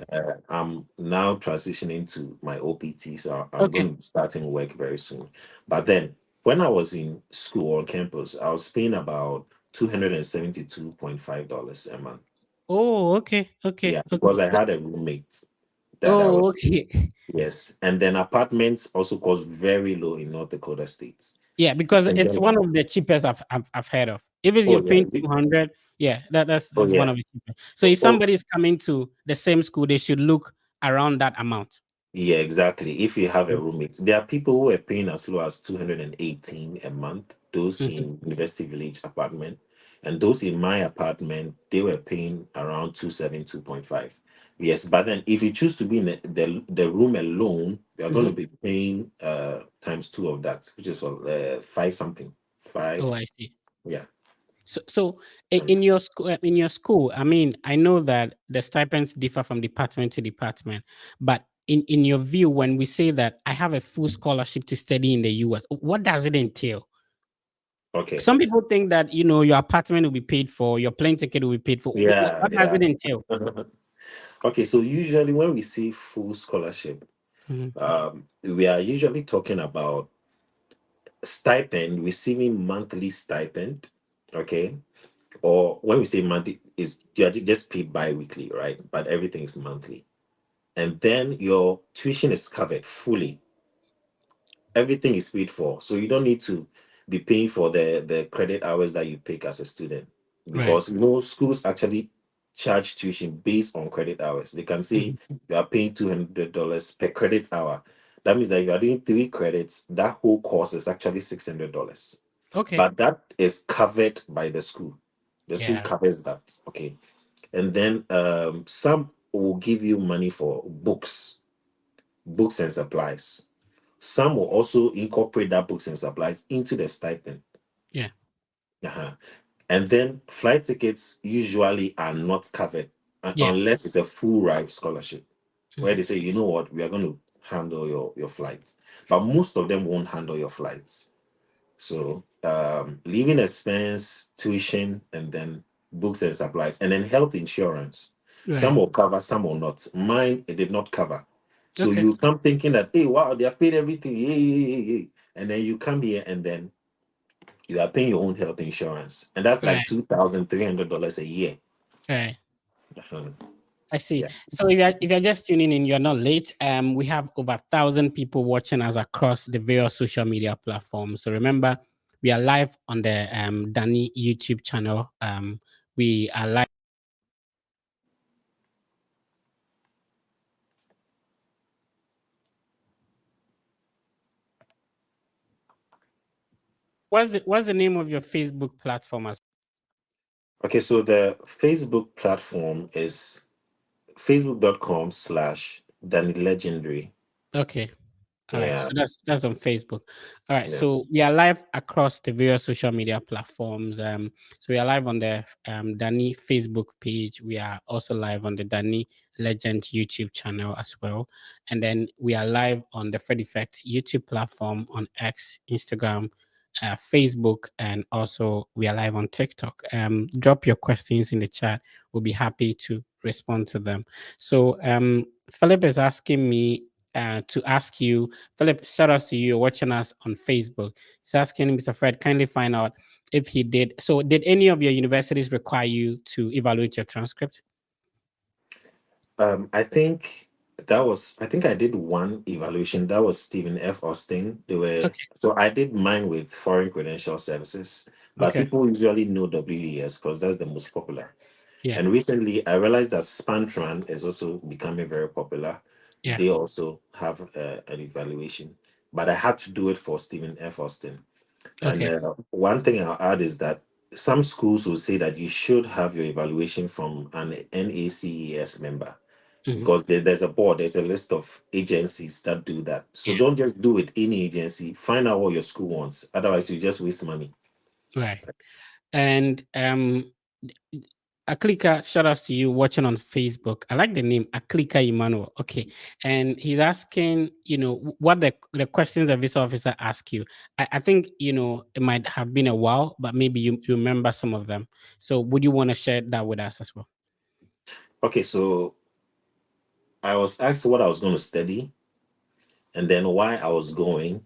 B: I'm now transitioning to my OPT, so I'm
A: Okay.
B: going to be starting work very soon. But then, when I was in school on campus, I was paying about $272.5 a month.
A: Oh, okay. Okay.
B: Yeah,
A: Okay.
B: because I had a roommate that I
A: Oh,
B: was.
A: okay.
B: Yes, and then apartments also cost very low in North Dakota states.
A: Yeah,
B: You
A: because
B: can
A: it's
B: get.
A: one of the cheapest I've heard of. If it's
B: Oh
A: you're
B: yeah.
A: paying 200, yeah,
B: Oh
A: that's one
B: yeah.
A: of the cheapest. So
B: Oh,
A: if
B: oh,
A: somebody is coming to the same school, they should look around that amount.
B: yeah, exactly. If you have a
A: Mm.
B: roommate, there are people who are paying as low as 218 a month, those
A: Mhm.
B: in University Village apartment. And those in my apartment, they were paying around 2.5. Yes, but then if you choose to be in the room alone, you're going to
A: Mhm.
B: be paying times two of that, which is five something.
A: Oh,
B: Five,
A: I see.
B: yeah.
A: So
B: Mm.
A: in your school, I mean, I know that the stipends differ from department to department, but in your view, when we say that I have a full scholarship to study in the US, what does it entail?
B: Okay.
A: Some people think that your apartment will be paid for, your plane ticket will be paid for.
B: Yeah,
A: What does
B: yeah.
A: it entail?
B: Okay, so usually when we see full scholarship,
A: Mhm.
B: we are usually talking about stipend, receiving monthly stipend, okay? Or when we say monthly, is you are just paid bi-weekly, right? But everything is monthly. And then your tuition is covered fully. Everything is paid for. So you don't need to be paying for the credit hours that you pick as a student.
A: Right.
B: Because no schools actually charge tuition based on credit hours. They can say
A: Mhm.
B: you are paying $200 per credit hour. That means that if you are doing 3 credits, that whole course is actually $600.
A: Okay.
B: But that is covered by the school. The school
A: Yeah.
B: covers that. Okay. And then some will give you money for books and supplies. Some will also incorporate that books and supplies into the stipend.
A: Yeah.
B: Uh-huh. And then flight tickets usually are not covered
A: Yeah.
B: unless it's a full ride scholarship, where
A: Mhm.
B: they say, you know what, we are going to handle your flights. But most of them won't handle your flights. So living expense, tuition, and then books and supplies, and then health insurance. Some
A: Right.
B: will cover, some will not. Mine, it did not cover. So
A: Okay.
B: you come thinking that, hey, wow, they have paid everything. Yay, yay, yay, yay. And then you come here and then you are paying your own health insurance. And that's like
A: Right.
B: $2,300 a year.
A: Right.
B: Uh-huh.
A: I see.
B: Yeah.
A: So if you're just tuning in, you're not late. We have over 1,000 people watching us across the various social media platforms. So remember, we are live on the Danny YouTube channel. We are live. What's the name of your Facebook platform as
B: Okay, so the Facebook platform is facebook.com/Danny Legendary.
A: okay. All right,
B: Yeah,
A: so that's on Facebook. All right,
B: yeah.
A: so we are live across the various social media platforms. So we are live on the Danny Facebook page. We are also live on the Danny Legend YouTube channel as well, and then we are live on the Fred Effect YouTube platform on X, Instagram, Facebook, and also we are live on TikTok. Drop your questions in the chat. We'll be happy to respond to them. So Philip is asking me to ask you, Philip, shout out to you watching us on Facebook. He's asking Mr. Fred, kindly find out if he did. So, did any of your universities require you to evaluate your transcript?
B: I think I think I did one evaluation. That was Stephen F. Austin. They were
A: Okay.
B: so I did mine with Foreign Credential Services, but
A: Okay.
B: people usually know WES because that's the most popular.
A: Yeah.
B: And recently, I realized that Spantran is also becoming very popular.
A: Yeah.
B: They also have an evaluation, but I had to do it for Stephen F. Austin. And
A: Okay.
B: one thing I'll add is that some schools will say that you should have your evaluation from an NACES member
A: Hmm.
B: because there's a board, there's a list of agencies that do that. So
A: Yeah.
B: don't just do it any agency. Find out what your school wants. Otherwise, you just waste money.
A: Right. And Aklika, shout outs to you watching on Facebook. I like the name Aklika Emmanuel. Okay. And he's asking, what the questions the visa officer ask you. I think, it might have been a while, but maybe you remember some of them. So would you want to share that with us as well?
B: Okay, so I was asked what I was going to study and then why I was going.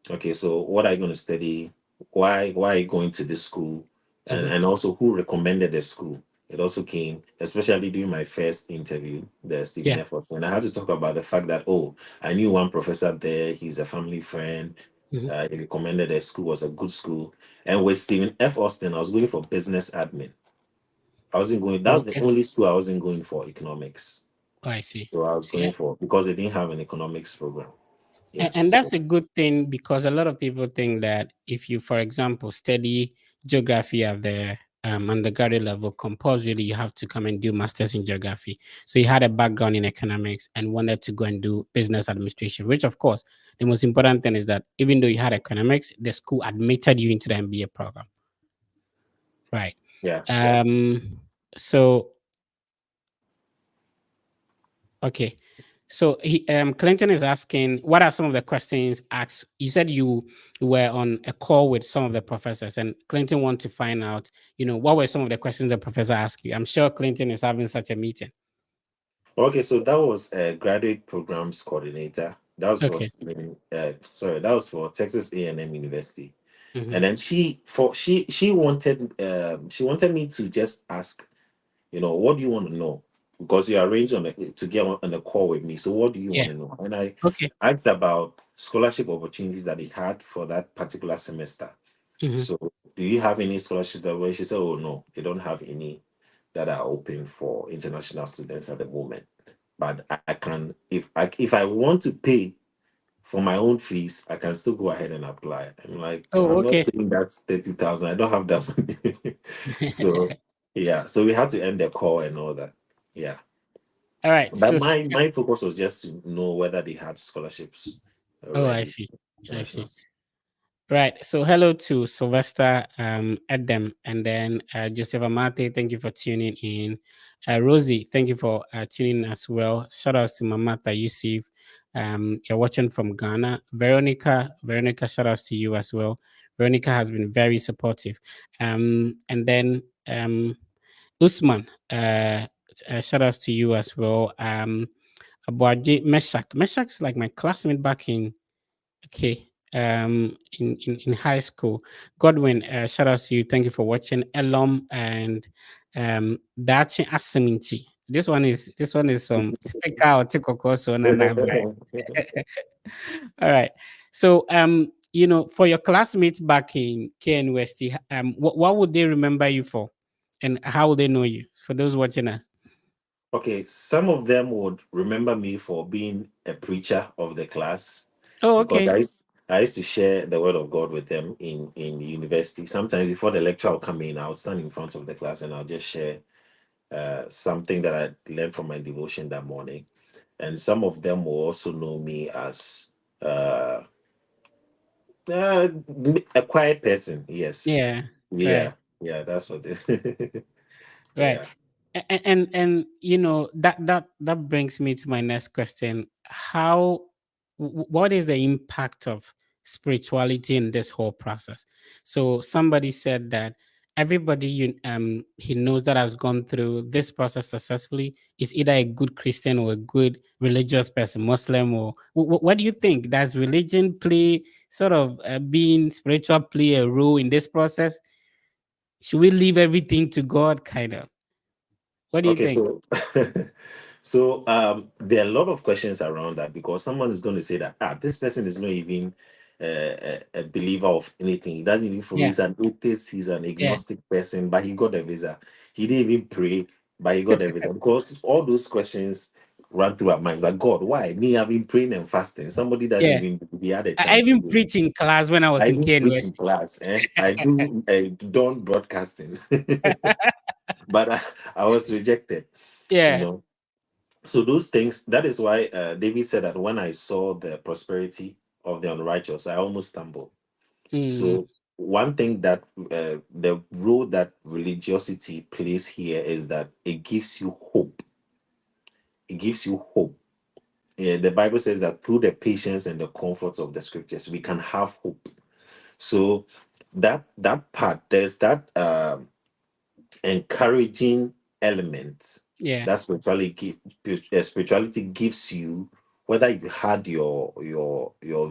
B: Okay, so what are you going to study? Why are you going to this school? And
A: Hmm.
B: and also who recommended the school? It also came, especially during my first interview, the Stephen
A: Yeah.
B: efforts. And I had to talk about the fact that I knew one professor there, he's a family friend.
A: Hmm.
B: He recommended the school was a good school. And with Stephen F. Austin, I was going for business admin. I wasn't going, that was the
A: Okay.
B: only school I wasn't going for economics.
A: Oh, I see.
B: So I was
A: See,
B: going for because they didn't have an economics program. Yeah.
A: and
B: So
A: that's a good thing because a lot of people think that if you, for example, study geography at the undergraduate level, compulsorily you have to come and do masters in geography. So you had a background in economics and wanted to go and do business administration, which of course the most important thing is that even though you had economics, the school admitted you into the MBA program, right?
B: yeah.
A: Um, so Okay. So Clinton is asking, what are some of the questions asked? You said you were on a call with some of the professors, and Clinton want to find out, what were some of the questions the professor asked you? I'm sure Clinton is having such a meeting.
B: Okay, so that was a graduate programs coordinator. That was for
A: Okay.
B: sorry, that was for Texas A&M University.
A: Hmm.
B: And then she wanted me to just ask, what do you want to know? Because you arranged to get on a call with me. So what do you
A: Yeah.
B: want to know? And I
A: Okay.
B: asked about scholarship opportunities that he had for that particular semester.
A: Hmm.
B: So do you have any scholarships that way? She said, oh no, they don't have any that are open for international students at the moment. But I can if I want to pay for my own fees, I can still go ahead and apply. I'm like,
A: Oh,
B: I'm not
A: okay.
B: paying that 30,000. I don't have that money. So yeah, so we had to end the call and all that. Yeah.
A: All right.
B: But
A: So,
B: my focus was just to know whether they had scholarships
A: oh, I
B: already.
A: see. I
B: International.
A: see. Right. So hello to Sylvester Adam and then Joseph Amate. Thank you for tuning in. Rosie, thank you for tuning in as well. Shout out to Mamata Yusuf. You're watching from Ghana. Veronica, shout out to you as well. Veronica has been very supportive. And then Usman, shout out to you as well. Abuaji Meshak. Meshak's like my classmate back in Okay. In high school. Godwin, shout out to you. Thank you for watching. Elom and Dachi Asiminti. This one is some typical Tikoko so Nana vibe. All right. So for your classmates back in KNUST, what would they remember you for? And how would they know you? For those watching us.
B: Okay, some of them would remember me for being a preacher of the class
A: Oh,
B: because
A: okay.
B: I used to share the word of God with them in university. Sometimes before the lecture will come in, I'll stand in front of the class and I'll just share something that I learned from my devotion that morning. And some of them will also know me as uh, a quiet person. Yes.
A: Yeah.
B: Yeah.
A: Right.
B: Yeah. That's what it.
A: Right.
B: Yeah.
A: And that brings me to my next question. What is the impact of spirituality in this whole process? So somebody said that everybody he knows that has gone through this process successfully is either a good Christian or a good religious person, Muslim, or what do you think? Does religion play sort of being spiritual play a role in this process? Should we leave everything to God, kind of? What do you
B: Okay,
A: think?
B: so there are a lot of questions around that because someone is going to say that this person is not even a believer of anything. He doesn't even follow.
A: Yeah,
B: He's an atheist. He's an
A: yeah,
B: agnostic person, but he got a visa. He didn't even pray, but he got a visa because all those questions run through our minds. Like, God, why me? I've been praying and fasting. Somebody doesn't
A: yeah.
B: even he had a
A: I
B: chance to
A: even
B: do it.
A: preach in class when I was
B: I
A: in
B: even preach in
A: KNUST.
B: class. I do dawn broadcasting, but I was rejected. You
A: Yeah.
B: know, so those things, that is why David said that when I saw the prosperity of the unrighteous, I almost stumbled.
A: Mm,
B: So one thing that the role that religiosity plays here is that it gives you hope. It gives you hope. The Bible says that through the patience and the comforts of the scriptures we can have hope. So that part, there's that encouraging element
A: yeah.
B: that spirituality gives you, whether you had your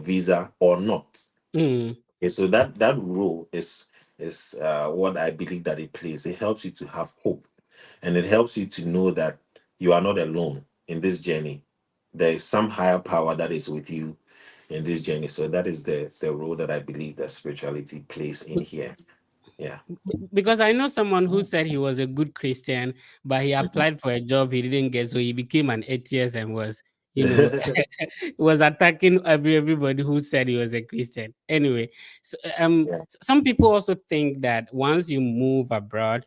B: visa or not.
A: Mm,
B: Okay, so that role is what I believe that it plays. It helps you to have hope, and it helps you to know that you are not alone in this journey. There is some higher power that is with you in this journey. So that is the role that I believe that spirituality plays in here. Yeah.
A: because I know someone who said he was a good Christian, but he applied for a job he didn't get, so he became an atheist and was, you know, was attacking everybody who said he was a Christian. Anyway, so,
B: Yeah.
A: some people also think that once you move abroad,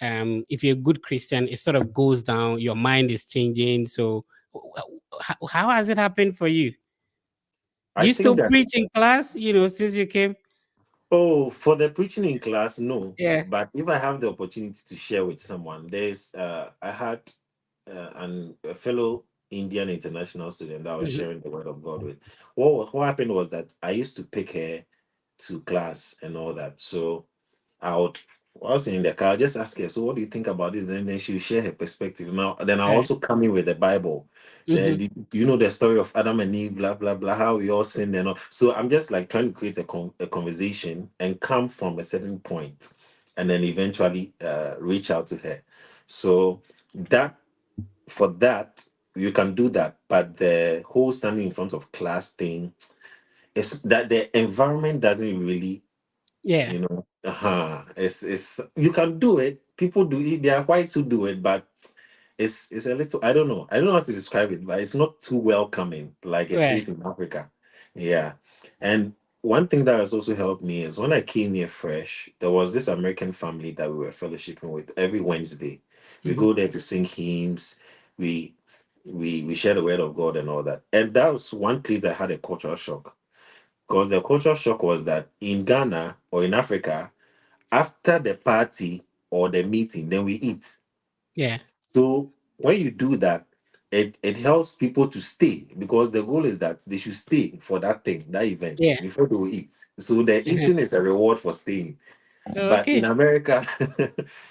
A: if you're a good Christian, it sort of goes down. Your mind is changing. So, how has it happened for you? Do
B: I
A: you
B: think
A: still
B: that
A: preach in class? Since you came.
B: Oh, for the preaching in class, no.
A: Yeah.
B: But if I have the opportunity to share with someone, I had a fellow Indian international student that I was
A: Mhm.
B: sharing the word of God with. What happened was that I used to pick her to class and all that. So I would, whilst in the car, I'll just ask her, so what do you think about this? Then she'll share her perspective. Now, then I
A: Right.
B: also come in with the Bible. Then
A: Mhm.
B: do you know the story of Adam and Eve, blah, blah, blah, how we all sinned and all. So I'm just like trying to create a conversation and come from a certain point and then eventually reach out to her. So that, for that, you can do that. But the whole standing in front of class thing is that the environment doesn't really,
A: Yeah.
B: it's you can do it, people do it, there are whites who do it, but it's a little, I don't know how to describe it, but it's not too welcoming like it
A: Right.
B: is in Africa. Yeah. And one thing that has also helped me is when I came here fresh, there was this American family that we were fellowshipping with every Wednesday. We
A: Mhm.
B: go there to sing hymns, we we share the word of God and all that. And that was one place that had a cultural shock, because the cultural shock was that in Ghana or in Africa, after the party or the meeting, then we eat.
A: Yeah.
B: So when you do that, it helps people to stay, because the goal is that they should stay for that thing, that event,
A: Yeah.
B: before they will eat. So the
A: Uh-huh.
B: eating is a reward for staying. But in
A: Okay.
B: America,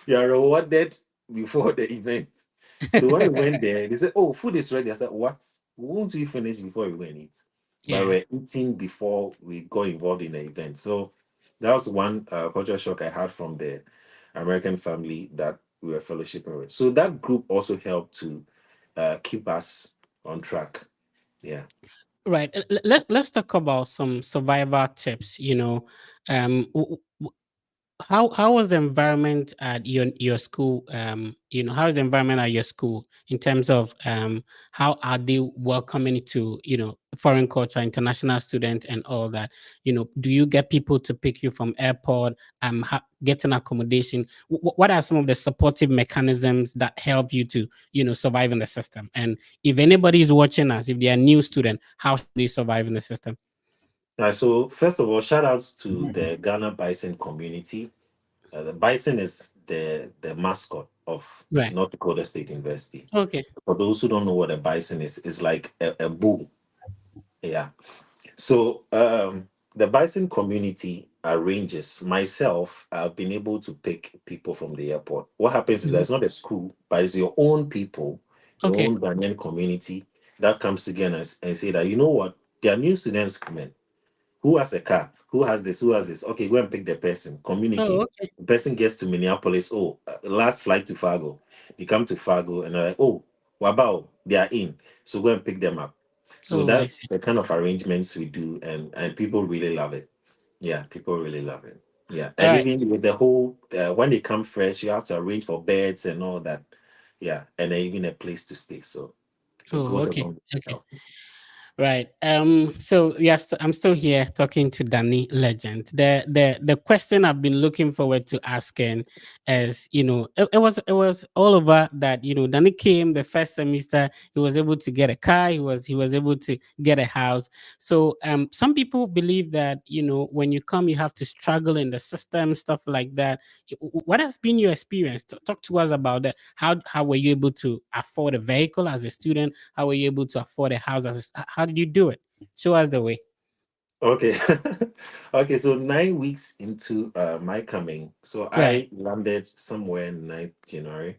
B: you are rewarded before the event. So when we went there, they said, "Oh, food is ready." I said, "What? Won't we finish before we go and eat?" But
A: Yeah.
B: we're eating before we got involved in the event. So that was one culture shock I had from the American family that we were fellowshipping with. So that group also helped to keep us on track. Yeah.
A: Right. Let's talk about some survivor tips. Um, w- w- how was the environment at your school? How is the environment at your school in terms of how are they welcoming to foreign culture, international students, and all that? Do you get people to pick you from airport? Getting accommodation. What are some of the supportive mechanisms that help you to survive in the system? And if anybody is watching us, if they are new student, how should they survive in the system?
B: So first of all, shout outs to the Ghana Bison community. The bison is the mascot of
A: Right.
B: North Dakota State University.
A: Okay.
B: For those who don't know what a bison is, it's like a bull. Yeah. So the bison community arranges. Myself, I've been able to pick people from the airport. What happens is that
A: Mhm.
B: it's not a school, but it's your own people, your
A: Okay.
B: own Ghanaian community that comes together and say that, you know what, there are new students coming. Who has a car? Who has this? Who has this? Okay, go and pick the person.
A: Oh,
B: Communicate.
A: okay.
B: The person gets to Minneapolis. Oh, last flight to Fargo. They come to Fargo and they're like, oh, Wabao, they are in. So go and pick them up. So
A: Oh, I
B: that's
A: see.
B: the kind of arrangements we do, and people really love it. Yeah, people really love it. Yeah,
A: All
B: and
A: right.
B: even with the whole when they come fresh, you have to arrange for beds and all that. Yeah, and then even a place to stay. So it
A: Oh,
B: goes
A: okay.
B: along with
A: Okay.
B: itself.
A: Right. So yes, I'm still here talking to Danny Legend. The question I've been looking forward to asking is, it was all over that, Danny came the first semester, he was able to get a car, he was able to get a house. So some people believe that, when you come, you have to struggle in the system, stuff like that. What has been your experience? Talk to us about that. How were you able to afford a vehicle as a student? How were you able to afford a house? How did you do it? Show us the way.
B: Okay. Okay, so 9 weeks into my coming, so
A: Right.
B: I landed somewhere in 9th January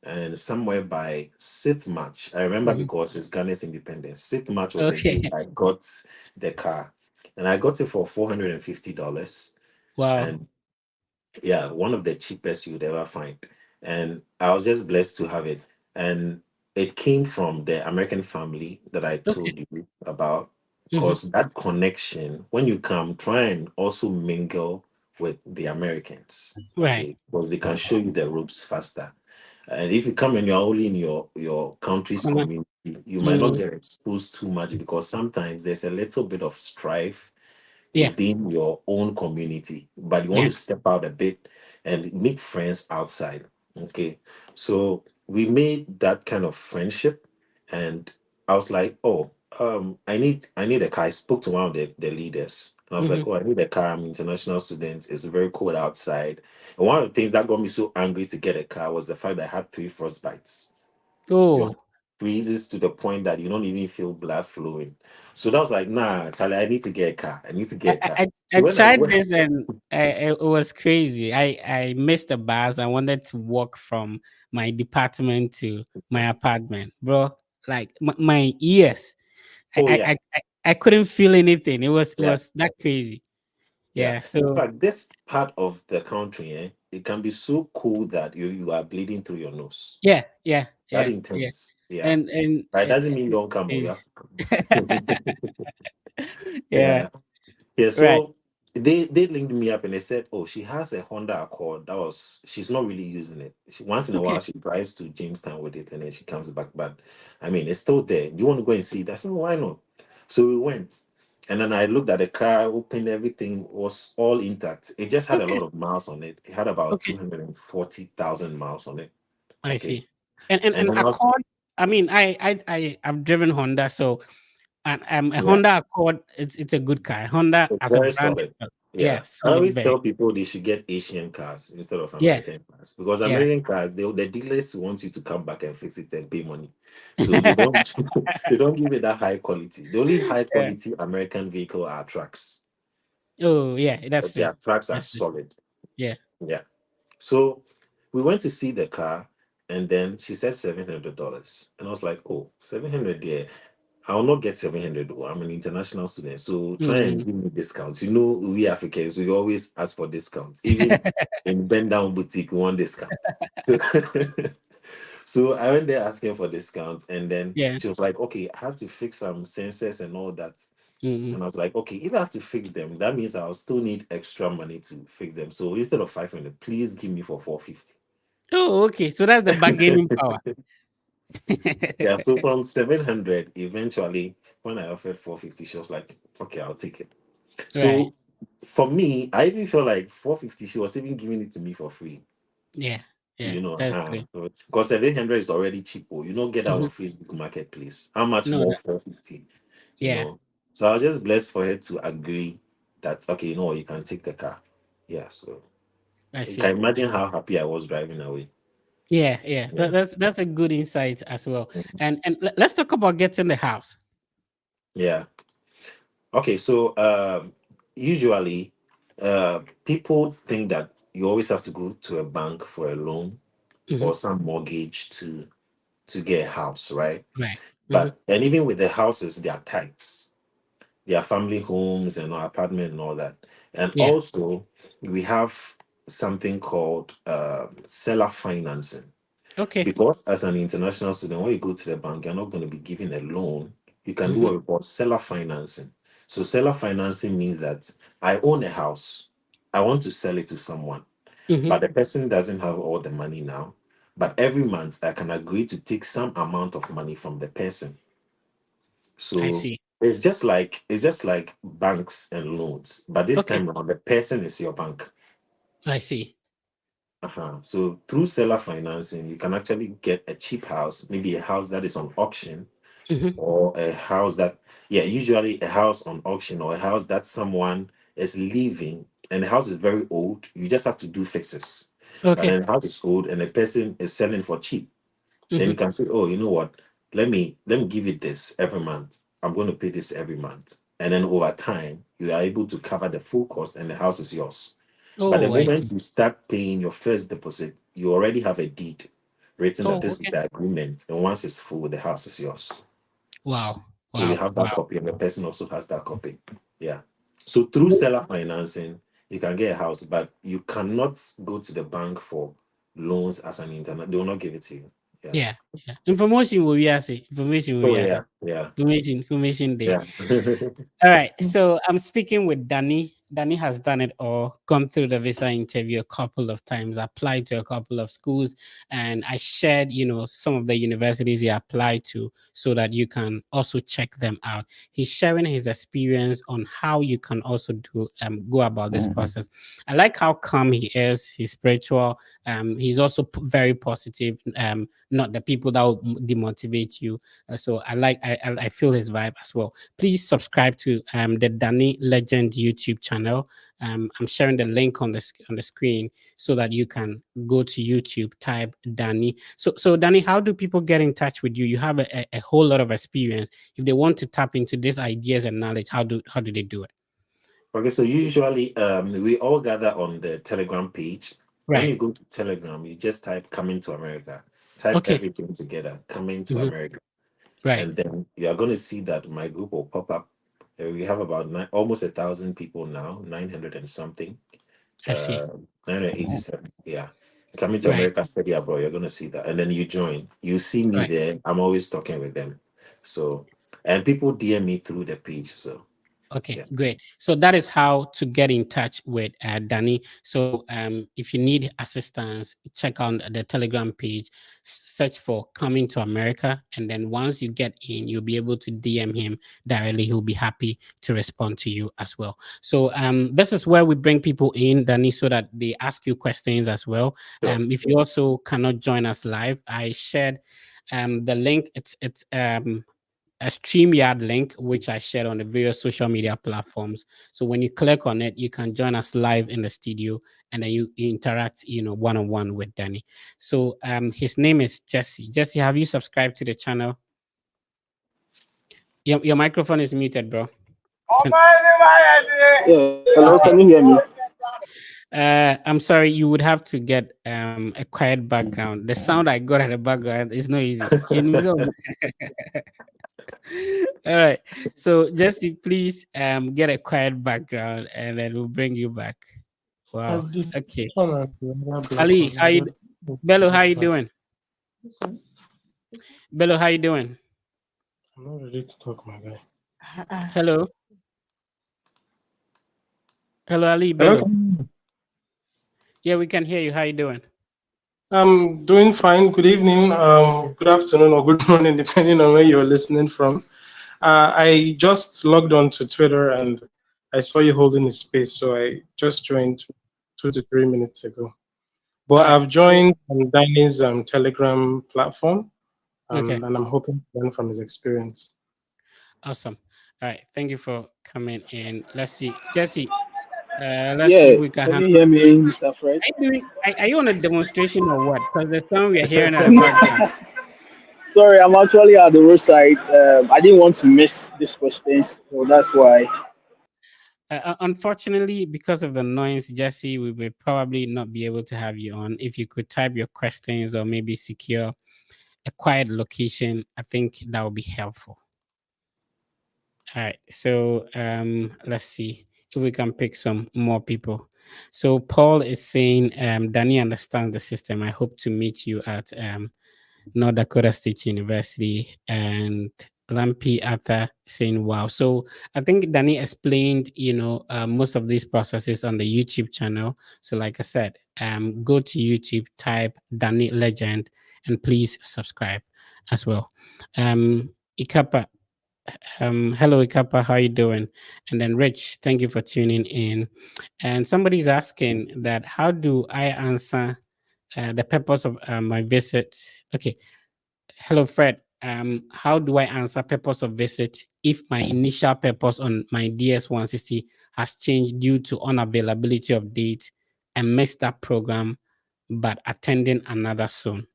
B: and somewhere by 6th March. I remember
A: Mhm.
B: because it's Ghana's independence. 6th March was the
A: Okay.
B: day I got the car. And I got it for $450.
A: Wow.
B: And yeah, one of the cheapest you'd ever find. And I was just blessed to have it. And it came from the American family that I
A: Okay.
B: told you about.
A: Hmm.
B: Because that connection, when you come, try and also mingle with the Americans.
A: Right.
B: Okay. Because they can show you the ropes faster. And if you come and you're only in your country's
A: Corner.
B: community, you might not
A: Mm.
B: get exposed too much because sometimes there's a little bit of strife
A: Yeah.
B: within your own community, but you want
A: Yeah.
B: to step out a bit and make friends outside. Okay. So we made that kind of friendship, and I was like, oh, I need a car. I spoke to one of the leaders. And I was
A: Hmm.
B: like, oh, I need a car. I'm an international student. It's very cold outside. And one of the things that got me so angry to get a car was the fact that I had three frostbites. Your hand
A: Oh,
B: freezes to the point that you don't even feel blood flowing. So that was like, nah, Charlie, I need to get a car. I need to
A: I,
B: get a car.
A: I, I
B: So when I
A: tried
B: went,
A: this and it was crazy. I missed the bus. I wanted to walk from my department to my apartment, bro. Like my ears, I,
B: oh
A: I
B: yeah,
A: I I I couldn't feel anything. It
B: yeah,
A: was that crazy.
B: yeah.
A: Yeah.
B: In
A: So
B: fact, this part of the country, it can be so cool that you are bleeding through your nose.
A: yeah, yeah,
B: That
A: yeah, yeah.
B: intense. Yeah.
A: And
B: But it doesn't mean you don't come, or you have
A: it's
B: to come.
A: yeah,
B: Yeah. Yeah,
A: right.
B: so they linked me up and they said, "Oh, she has a Honda Accord. She's not really using it. Once in a while
A: Okay.
B: she drives to Jamestown with it and then she comes back. But I mean, it's still there. Do you want to go and see it?" I said, "Why not?" So we went, and then I looked at the car, opened everything, was all intact. It just had a
A: Okay.
B: lot of miles on it. It had about
A: Okay.
B: 240,000 miles on it.
A: I
B: Okay,
A: see. And
B: and then I was
A: Accord. I mean, I've driven Honda, so and a
B: yeah.
A: Honda Accord. It's a good car. Honda
B: It's
A: as a
B: very
A: brand.
B: solid.
A: Yeah,
B: Yeah. I
A: solid
B: always
A: bag.
B: tell people they should get Asian cars instead of
A: Yeah,
B: American cars because
A: yeah.
B: American cars, the dealers want you to come back and fix it and pay money. So they don't they don't give it that high quality. The only high
A: Yeah.
B: quality American vehicle are trucks.
A: Oh, yeah. That's
B: But
A: true.
B: their trucks are
A: That's true.
B: solid.
A: Yeah.
B: Yeah. So we went to see the car and then she said $700. And I was like, oh, 700 there. I will not get 700. I'm an international student. So try and
A: Mm.
B: give me discounts. You know, we Africans, we always ask for discounts. Even in bend down boutique, we want discounts. So, so I went there asking for discounts. And then
A: Yeah.
B: she was like, okay, I have to fix some sensors and all that.
A: Mm-hmm.
B: And I was like, okay, if I have to fix them, that means I'll still need extra money to fix them. So instead of 500, please give me for 450.
A: Oh, okay. So that's the bargaining power.
B: Yeah, so from 700, eventually, when I offered 450, she was like, okay, I'll take it.
A: Right.
B: So for me, I even felt like 450, she was even giving it to me for free.
A: Yeah. Yeah.
B: You know,
A: That's true.
B: because 700 is already cheap. Oh, you don't get that
A: Hmm.
B: on Facebook Marketplace. How much
A: No.
B: more 450? You
A: Yeah.
B: know, so I was just blessed for her to agree that okay, you know what, you can take the car. Yeah, so
A: I
B: you can
A: see. I
B: imagine
A: see.
B: how happy I was driving away.
A: Yeah. Yeah.
B: Yeah.
A: That's a good insight as well.
B: Mhm.
A: And let's talk about getting the house.
B: Yeah. Okay, so usually people think that you always have to go to a bank for a loan
A: Hmm.
B: or some mortgage to get a house, right?
A: Right. Hmm.
B: But and even with the houses, there are types. There are family homes and apartment and all that. And
A: Yeah.
B: also we have something called seller financing.
A: Okay.
B: Because as an international student, when you go to the bank, you're not going to be given a loan. You can do
A: Hmm.
B: what we call seller financing. So seller financing means that I own a house. I want to sell it to someone, but
A: Hmm.
B: the person doesn't have all the money now. But every month I can agree to take some amount of money from the person.
A: I
B: So
A: see.
B: it's just like banks and loans, but this
A: Okay.
B: time around the person is your bank.
A: I see.
B: So through seller financing, you can actually get a cheap house, maybe a house that is on auction,
A: Hmm.
B: or a house that, yeah, usually a house on auction or a house that someone is leaving, and the house is very old. You just have to do fixes. But
A: Okay.
B: then the house is old and the person is selling for cheap. Then you
A: Hmm.
B: can say, oh, you know what? Let me give it this every month. I'm going to pay this every month. And then over time, you are able to cover the full cost and the house is yours. But the
A: Oh, I see.
B: moment you start paying your first deposit, you already have a deed written that
A: Oh,
B: this is
A: okay.
B: the agreement. And once it's full, the house is yours.
A: Wow.
B: So you
A: Wow.
B: have that
A: Wow.
B: copy, and the person also has that copy. Yeah. So through seller financing, you can get a house, but you cannot go to the bank for loans as an internet. They will not give it to you. Yeah.
A: Yeah. Yeah. Information will be as information will
B: Oh
A: be as
B: yeah, yeah,
A: information day.
B: yeah.
A: All right. So I'm speaking with Danny. Danny has done it all, gone through the visa interview a couple of times, applied to a couple of schools, and I shared, some of the universities he applied to so that you can also check them out. He's sharing his experience on how you can also go about this process. I like how calm he is. He's spiritual. He's also very positive. Not the people that will demotivate you. So I feel his vibe as well. Please subscribe to the Danny Legend YouTube channel. I'm sharing the link on the screen so that you can go to YouTube, type Danny. So Danny, how do people get in touch with you? You have a whole lot of experience. If they want to tap into these ideas and knowledge, how do they do it?
B: Okay, so usually we all gather on the Telegram page. When
A: Right.
B: you go to Telegram, you just type coming to America. Type
A: Okay.
B: everything together, coming to
A: Hmm.
B: America.
A: Right.
B: And then you are going to see that my group will pop up. We have about almost 1,000 people now, 900 and something,
A: I see.
B: 987. Yeah. Coming to
A: Right.
B: America, study abroad, you're going to see that. And then you join. You see me
A: Right.
B: there. I'm always talking with them. So, and people DM me through the page. So,
A: Okay,
B: yeah.
A: great. So that is how to get in touch with Danny. So if you need assistance, check out the Telegram page, search for Coming to America. And then once you get in, you'll be able to DM him directly. He'll be happy to respond to you as well. So this is where we bring people in, Danny, so that they ask you questions as well.
B: Sure.
A: If you also cannot join us live, I shared the link. It's a StreamYard link, which I shared on the various social media platforms. So when you click on it, you can join us live in the studio and then you interact, one on one with Danny. So his name is Jesse. Jesse, have you subscribed to the channel? Your microphone is muted, bro. Can,
C: Yeah, hello, can you hear me?
A: I'm sorry, you would have to get a quiet background. The sound I got at the background is not easy. All right. So Jesse, please get a quiet background and then we'll bring you back. Wow.
C: This
A: Okay.
C: one and the other black
A: Ali,
C: one. I don't know
A: Bello, how
C: this
A: you
C: class.
A: doing? Bello, how you doing?
C: I'm not ready to talk, my guy.
A: Hello. Hello, Ali
D: Hello.
A: Bello. Yeah, we can hear you. How you doing?
D: I'm doing fine. Good evening, good afternoon, or good morning, depending on where you're listening from. I just logged on to Twitter and I saw you holding a space, so I just joined 2 to 3 minutes ago.
A: All
D: But
A: right.
D: I've
A: So,
D: joined Danny's Telegram platform,
A: okay.
D: and I'm hoping to learn from his experience.
A: Awesome. All right. Thank you for coming in. Let's see. Jesse, let's see
C: Yeah,
A: if we can
C: can you
A: handle.
C: hear me, Mr. Fred?
A: Are you doing? Are you on a demonstration or what? Because the sound we are hearing at the background.
C: Sorry, I'm actually at the roadside. I didn't want to miss these questions, so that's why.
A: Unfortunately, because of the noise, Jesse, we will probably not be able to have you on. If you could type your questions or maybe secure a quiet location, I think that would be helpful. All right. So let's see if we can pick some more people. So Paul is saying, Danny understands the system. I hope to meet you at North Dakota State University. And Lampi Arthur saying, wow. So I think Danny explained, most of these processes on the YouTube channel. So like I said, go to YouTube, type Danny Legend, and please subscribe as well. Ikapa, hello Ikapa, how you doing? And then Rich, thank you for tuning in. And somebody's asking that how do I answer the purpose of my visit? Okay, hello Fred. How do I answer purpose of visit if my initial purpose on my DS-160 has changed due to unavailability of date and missed that program, but attending another soon?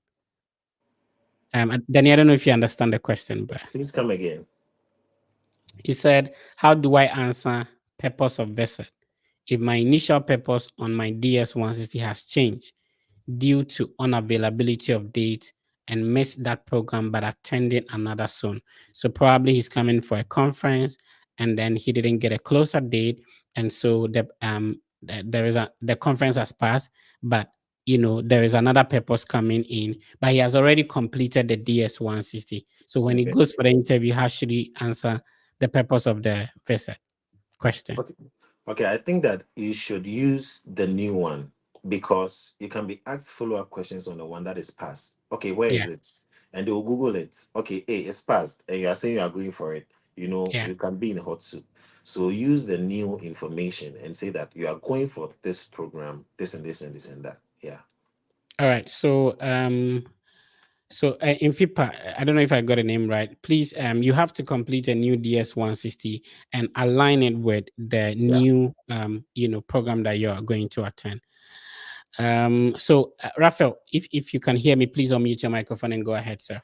A: Danny, I don't know if you understand the question, but
B: Please come again.
A: he said, how do I answer purpose of visit if my initial purpose on my DS-160 has changed due to unavailability of date and missed that program but attending another soon? So probably he's coming for a conference and then he didn't get a closer date, and so the conference has passed, but there is another purpose coming in, but he has already completed the DS-160. So when he
B: Okay.
A: goes for the interview, how should he answer the purpose of the visit question?
B: Okay. Okay, I think that you should use the new one because you can be asked follow-up questions on the one that is passed. Okay, where
A: Yeah,
B: is it? And they'll Google it. Okay, hey, it's passed, and you are saying you are going for it.
A: yeah.
B: You can be in a hot soup. So use the new information and say that you are going for this program, this and this and this and that. Yeah.
A: All right. So in FIPA, I don't know if I got a name right. Please, you have to complete a new DS-160 and align it with the
B: Yeah.
A: new, program that you are going to attend. So Raphael, if you can hear me, please unmute your microphone and go ahead, sir.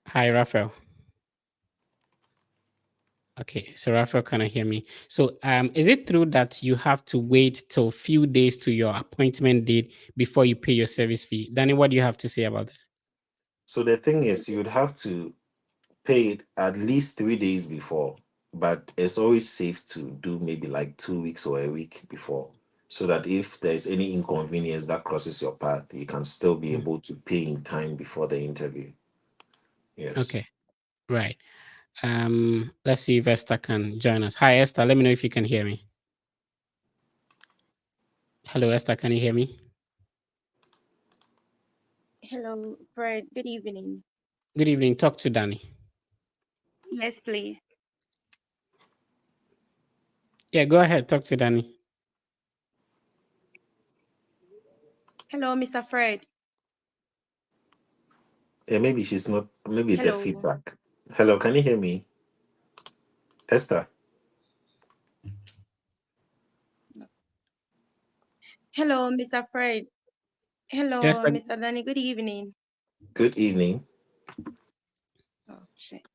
A: Hi, Raphael. Okay, so Raphael cannot hear me. So is it true that you have to wait till few days to your appointment date before you pay your service fee? Danny, what do you have to say about this?
B: So the thing is, you would have to pay it at least 3 days before, but it's always safe to do maybe like 2 weeks or a week before, so that if there's any inconvenience that crosses your path, you can still be
A: Mm.
B: able to pay in time before the interview. Yes.
A: Okay, right. Let's see if Esther can join us. Hi, Esther. Let me know if you can hear me. Hello, Esther. Can you hear me?
E: Hello, Fred. Good evening.
A: Good evening. Talk to Danny.
E: Yes, please.
A: Yeah, go ahead. Talk to Danny.
E: Hello, Mr. Fred.
B: Yeah, maybe she's not, maybe the
E: Hello.
B: feedback. Hello, can you hear me? Esther?
E: Hello, Mr. Fred.
A: Yes.
E: Hello, Mr. Danny. Good evening.
B: Good evening.
E: Oh, shit.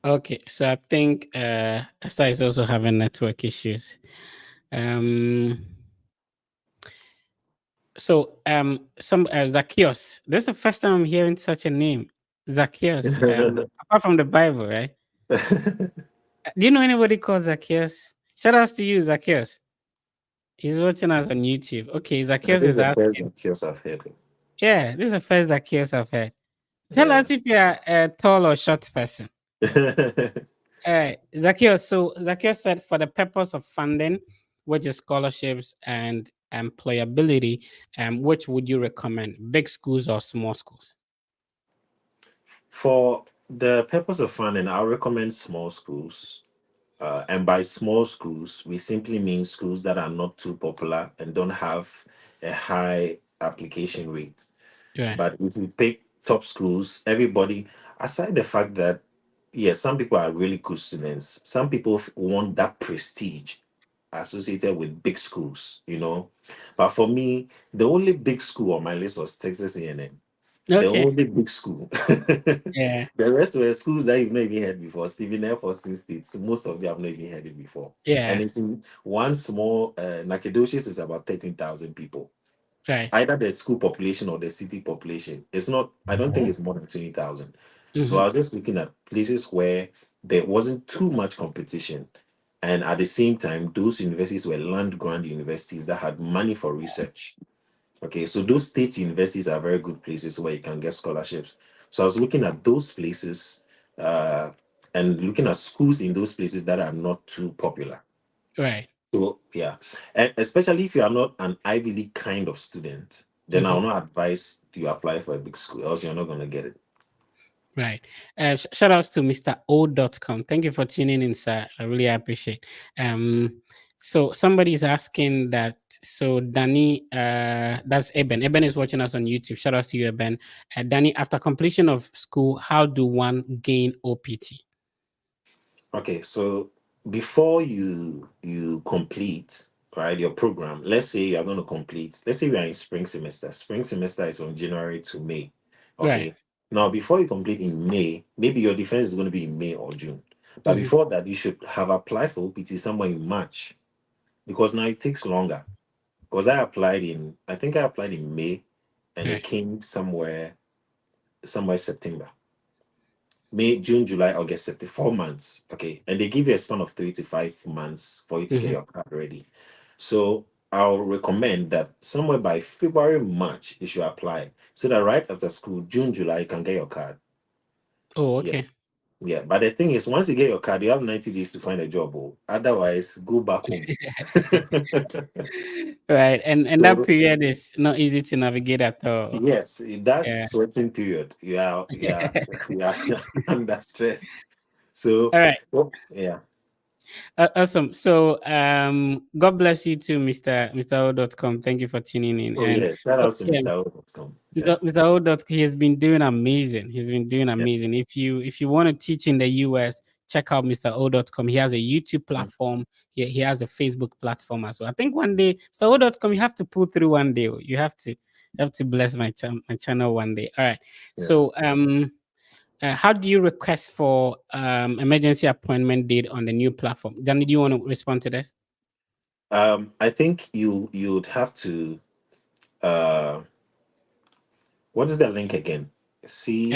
A: Okay. So I think Esther is also having network issues. Um. Some Zacchaeus. This is the first time I'm hearing such a name, Zacchaeus. Apart from the Bible, right? Do you know anybody called Zacchaeus? Shout outs to you, Zacchaeus. He's watching us on YouTube. Okay,
B: I
A: Zacchaeus
B: think
A: is
B: the best
A: asking.
B: Zacchaeus I've heard.
A: Yeah, this is the first Zacchaeus I've heard. Tell
B: Yeah.
A: us if you are a tall or short person. Zacchaeus. So Zacchaeus said, for the purpose of funding, which is scholarships and employability, which would you recommend? Big schools or small schools?
B: For the purpose of funding, I recommend small schools. And by small schools, we simply mean schools that are not too popular and don't have a high application rate.
A: Right.
B: But if we pick top schools, everybody, aside the fact that, yes, some people are really good students, some people want that prestige associated with big schools, you know. But for me, the only big school on my list was Texas A&M. The
A: Okay.
B: only big school.
A: Yeah.
B: The rest were schools that you've not even heard before. Stephen F. Austin State. Most of you have not even heard it before. And
A: Yeah.
B: it's in one small Nacogdoches is about 13,000 people.
A: Right.
B: Either the school population or the city population. It's not, I don't think it's more than 20,000. So
A: Mm-hmm.
B: I was just looking at places where there wasn't too much competition. And at the same time, those universities were land grant universities that had money for research. Okay, so those state universities are very good places where you can get scholarships. So I was looking at those places uh, and looking at schools in those places that are not too popular.
A: Right.
B: So yeah, and especially if you are not an Ivy League kind of student, then I
A: Mm-hmm.
B: will not advise you apply for a big school, else you're not going to get it.
A: Right. Shout outs to Mr. O.com. Thank you for tuning in, sir. I really appreciate. So somebody is asking that. So Danny, that's Eben. Eben is watching us on YouTube. Shout outs to you, Eben. Danny, after completion of school, how do one gain OPT?
B: Okay, so before you complete right your program, let's say you're going to complete. Let's say we are in spring semester. Spring semester is from January to May.
A: Right.
B: Okay. Now, before you complete in May, maybe your defense is going to be in May or June. But
A: Mm-hmm.
B: before that, you should have applied for OPT somewhere in March because now it takes longer. Because I think I applied in May, and it
A: Right.
B: came somewhere September. May, June, July, August, September, 4 months. Okay. And they give you a span of 3 to 5 months for you to get
A: Mm-hmm.
B: your card ready. So I'll recommend that somewhere by February, March, you should apply. So that right after school, June, July, you can get your card.
A: Oh,
B: Yeah.
A: okay.
B: Yeah. But the thing is, once you get your card, you have 90 days to find a job. Oh. Otherwise, go back home.
A: Right. And that
B: So
A: period is not easy to navigate at all.
B: yes, that's
A: Yeah.
B: sweating period. You are under stress. So
A: All right.
B: oh, yeah.
A: Awesome. So, God bless you too, Mr. O.com. Thank you for tuning in.
B: Oh
A: And
B: yeah. Shout
A: oh,
B: out to
A: yeah,
B: Mr. O.com. Yeah.
A: Mr. O.com, he has been doing amazing. He's been doing
B: Yeah.
A: amazing. If you want to teach in the US, check out Mr. O.com. He has a YouTube
B: Mm.
A: platform. He has a Facebook platform as well. I think one day, Mr. O.com, you have to pull through one day. You have to bless my channel one day. All right.
B: Yeah.
A: So, how do you request for emergency appointment date on the new platform? Johnny, do you want to respond to this?
B: I think you'd have to uh what is the link again? See,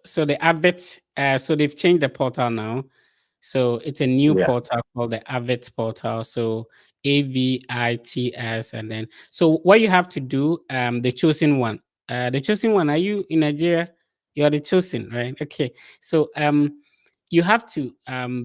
A: So the Abbott, so they've changed the portal now. So it's a new
B: yeah.
A: portal called the Abbott portal. So AVITS, and then so what you have to do, the chosen one. Are you in Nigeria? You are the chosen, right? Okay. So you have to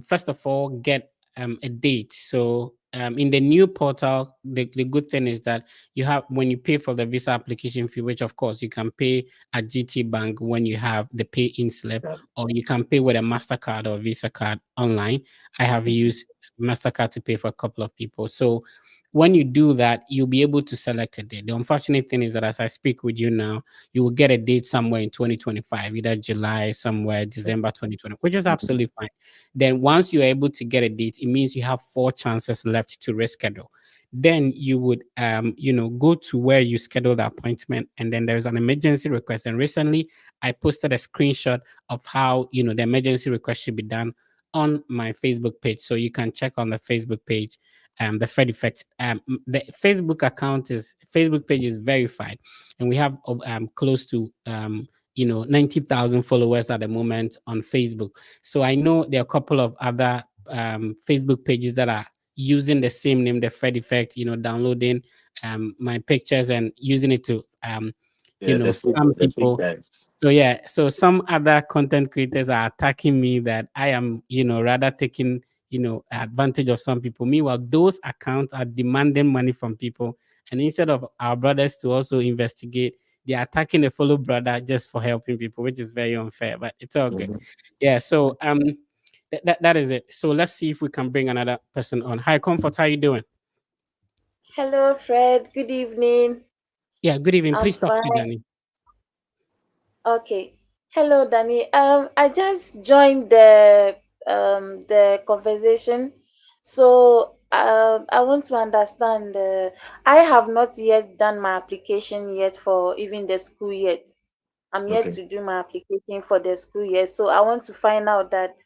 A: first of all get a date. So in the new portal, the good thing is that you have, when you pay for the visa application fee, which of course you can pay at GT Bank when you have the pay in slip,
B: Yeah.
A: or you can pay with a MasterCard or Visa card online. I have used MasterCard to pay for a couple of people. So when you do that, you'll be able to select a date. The unfortunate thing is that as I speak with you now, you will get a date somewhere in 2025, either July, somewhere December 2020, which is absolutely fine. Then once you're able to get a date, it means you have 4 chances left to reschedule. Then you would go to where you scheduled the appointment, and then there's an emergency request. And recently I posted a screenshot of how the emergency request should be done on my Facebook page. So you can check on the Facebook page, the Fed Effect. The Facebook page is verified, and we have close to 90,000 followers at the moment on Facebook. So I know there are a couple of other Facebook pages that are using the same name, the Fed Effect, downloading my pictures and using it to
B: Yeah,
A: some
B: the fake
A: people.
B: guys.
A: So yeah, so some other content creators are attacking me that I am, rather taking, advantage of some people. Meanwhile, those accounts are demanding money from people, and instead of our brothers to also investigate, they are attacking a fellow brother just for helping people, which is very unfair. But it's all good.
B: Mhm.
A: Yeah. So that is it. So let's see if we can bring another person on. Hi, Comfort. How you doing?
F: Hello, Fred. Good evening.
A: Yeah. Good evening.
F: I'm
A: Please talk to
F: fine.
A: Danny.
F: Okay. Hello, Danny. I just joined the conversation, so I want to understand. I have not yet done my application yet for even the school yet. I'm yet
B: Okay.
F: to do my application for the school yet, so I want to find out that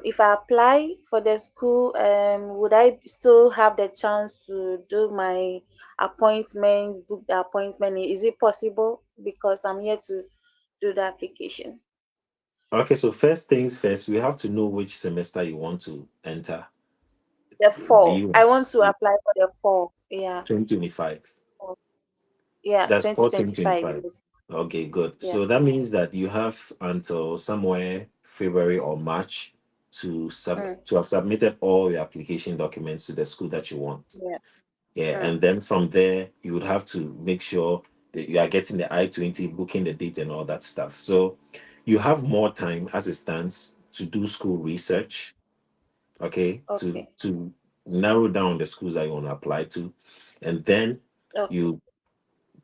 F: if I apply for the school, would I still have the chance to do my appointment, book the appointment? Is it possible? Because I'm here to do the application.
B: Okay, so first things first, we have to know which semester you want to enter
F: The fall. I want
B: viewers
F: to apply for the fall. Yeah.
B: 2025.
F: Fall. Yeah,
B: That's for
F: 2025.
B: 2025.
F: Yes.
B: Okay, good.
F: Yeah.
B: So that means that you have until somewhere February or March
F: Mm,
B: to have submitted all your application documents to the school that you want.
F: yeah.
B: Yeah,
F: Mm,
B: and then from there you would have to make sure that you are getting the I-20, booking the date and all that stuff. So you have more time as it stands to do school research, okay, to
F: okay.
B: narrow down the schools that you want to apply to, and then
F: Okay.
B: you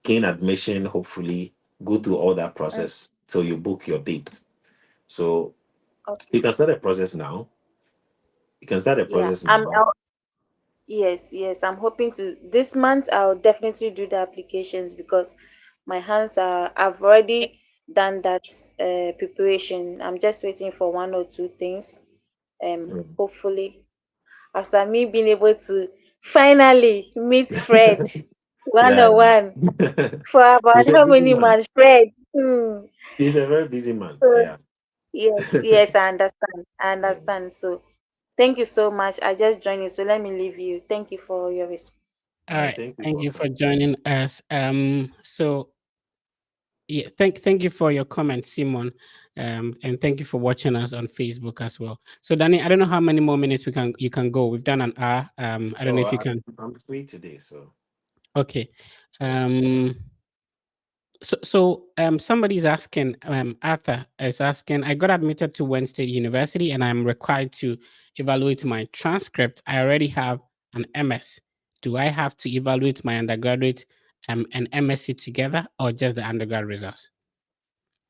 B: gain admission, hopefully go through all that
F: Mm,
B: process till you book your date. So you
F: okay.
B: can start a process now. You can start a
F: Yeah.
B: process now.
F: Yes, yes. I'm hoping to this month I'll definitely do the applications because my hands are I've already done that preparation. I'm just waiting for one or two things.
B: Mm.
F: Hopefully after me being able to finally meet Fred one
B: Yeah.
F: on one for about
B: He's a
F: how
B: busy
F: many
B: man.
F: months, Fred? Hmm.
B: He's a very busy man.
F: So
B: Yeah.
F: yes, yes, I understand. I
B: Yeah.
F: understand. So thank you so much. I just joined you, so let me leave you. Thank you for your response.
A: All
B: All right.
A: right.
B: Thank you
A: Thank
B: for
A: you for
B: coming.
A: joining us. So yeah, thank you for your comment, Simon. And thank you for watching us on Facebook as well. So Danny, I don't know how many more minutes you can go. We've done an hour. I don't know
B: Oh,
A: if you can.
B: I'm free today, so
A: Okay.
B: yeah.
A: Um somebody's asking, Arthur is asking, I got admitted to Wednesday University and I'm required to evaluate my transcript. I already have an MS. Do I have to evaluate my undergraduate and MSc together or just the undergrad results?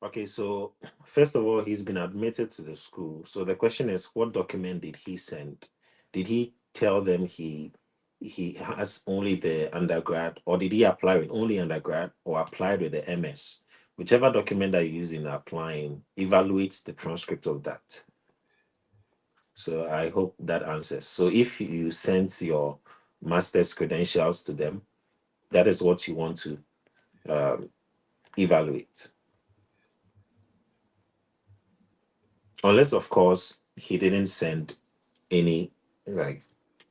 B: Okay, so first of all, he's been admitted to the school. So the question is, what document did he send? Did he tell them he has only the undergrad, or did he apply with only undergrad or applied with the MS? Whichever document that you use in applying evaluates the transcript of that. So I hope that answers. So if you sent your master's credentials to them, that is what you want to um, evaluate. Unless, of course, he didn't send any like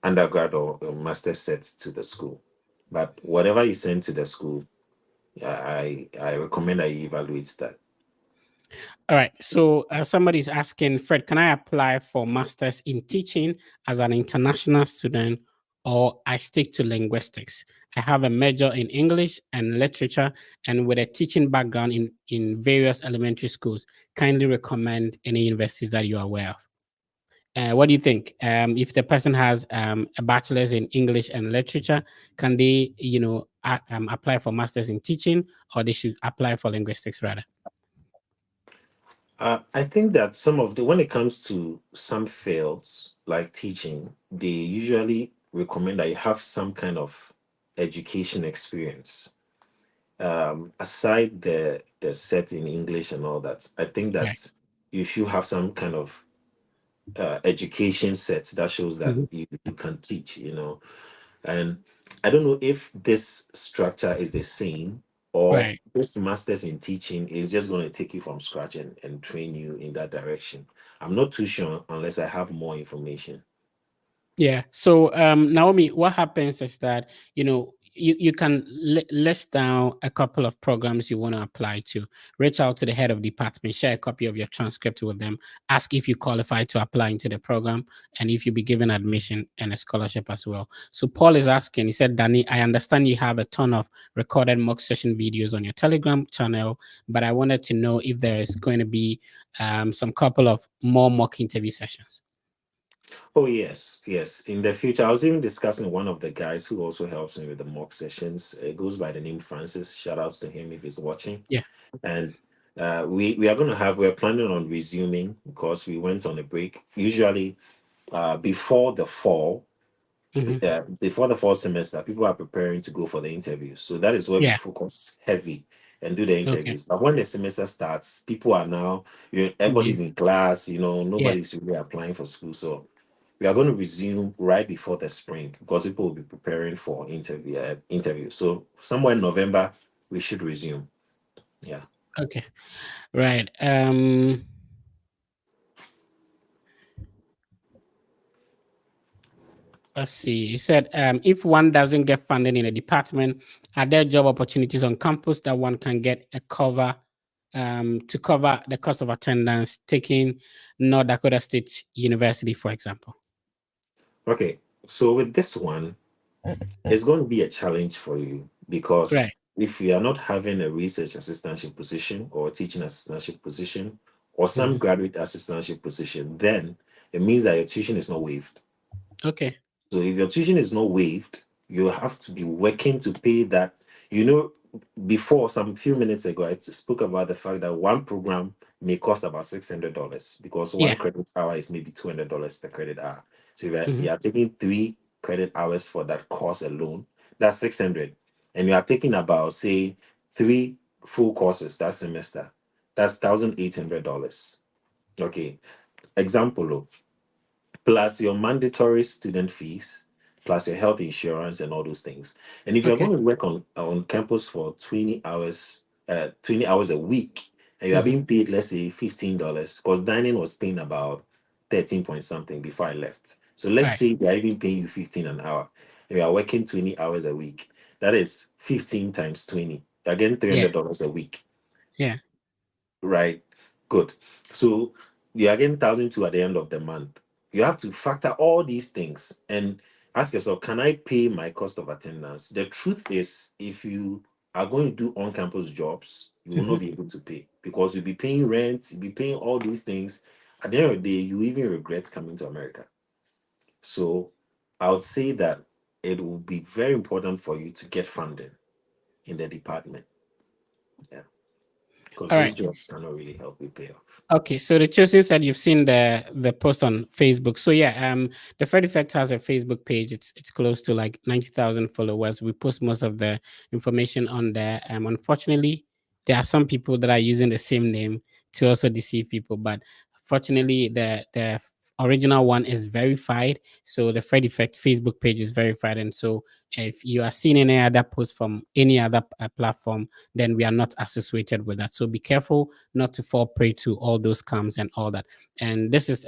B: undergrad or master sets to the school. But whatever you send to the school, I recommend that you evaluate that.
A: All right. So somebody's asking, Fred, can I apply for masters in teaching as an international student, or I stick to linguistics? I have a major in English and literature, and with a teaching background in various elementary schools. Kindly recommend any universities that you are aware of. What do you think? If the person has a bachelor's in English and literature, can they, apply for masters in teaching, or they should apply for linguistics rather?
B: I think that when it comes to some fields like teaching, they usually recommend that you have some kind of education experience. Aside the set in English and all that, I think
A: Right.
B: that you should have some kind of education set that shows that
A: Mhm.
B: you can teach, And I don't know if this structure is the same or
A: Right.
B: this master's in teaching is just going to take you from scratch and train you in that direction. I'm not too sure unless I have more information.
A: Yeah. So, Naomi, what happens is that, you can list down a couple of programs you want to apply to. Reach out to the head of department, share a copy of your transcript with them, ask if you qualify to apply into the program, and if you'll be given admission and a scholarship as well. So Paul is asking, he said, Danny, I understand you have a ton of recorded mock session videos on your Telegram channel, but I wanted to know if there is going to be some couple of more mock interview sessions.
B: Oh yes, yes. In the future, I was even discussing with one of the guys who also helps me with the mock sessions. It goes by the name Francis. Shout outs to him if he's watching.
A: Yeah.
B: And we are going to have, we're planning on resuming because we went on a break. Usually before the fall, before the fall semester, people are preparing to go for the interviews. So that is where we
A: Yeah.
B: focus heavy and do the
A: Okay.
B: interviews. But when the semester starts, people are now, everybody's in class,
A: Yeah.
B: nobody's really applying for school. So we are going to resume right before the spring because people will be preparing for interview. So somewhere in November, we should resume. Yeah.
A: Okay. Right. Let's see. You said if one doesn't get funding in a department, are there job opportunities on campus that one can get a cover to cover the cost of attendance taking North Dakota State University, for example?
B: Okay. So with this one, it's going to be a challenge for you
A: Right.
B: because if you are not having a research assistantship position or a teaching assistantship position or some
A: Mhm.
B: graduate assistantship position, then it means that your tuition is not waived.
A: Okay.
B: So if your tuition is not waived, you have to be working to pay that. You know, before some few minutes ago, I spoke about the fact that one program may cost about $600 because one
A: Yeah.
B: credit hour is maybe $200 per credit hour. So if
A: Mhm.
B: you are taking 3 credit hours for that course alone, that's 600, and you are taking about say 3 full courses that semester, that's $1,800. Okay, example. Plus your mandatory student fees, plus your health insurance and all those things. And if you're
A: Okay.
B: going to work on campus for 20 hours a week, and you are
A: Mhm.
B: being paid, let's say $15, because dining was paying about 13 point something before I left. So let's
A: Right.
B: say they are even paying you 15 an hour, and you are working 20 hours a week. That is 15 times 20. Again,
A: Yeah.
B: $300 a week.
A: Yeah.
B: Right. Good. So you are getting 1,002 at the end of the month. You have to factor all these things and ask yourself, can I pay my cost of attendance? The truth is, if you are going to do on-campus jobs, you will not
A: Mhm.
B: be able to pay because you'll be paying rent, you'll be paying all these things. At the end of the day, you even regret coming to America. So I would say that it will be very important for you to get funding in the department. Yeah. Because
A: All
B: those
A: right.
B: jobs cannot really help you pay off.
A: Okay, so the chosen said you've seen the post on Facebook. So yeah, the Fred Effect has a Facebook page. It's close to like 90,000 followers. We post most of the information on there. Unfortunately, there are some people that are using the same name to also deceive people. But fortunately, the original one is verified. So the Fred Effect Facebook page is verified, and so if you are seeing any other post from any other platform, then we are not associated with that. So be careful not to fall prey to all those scams and all that. And this is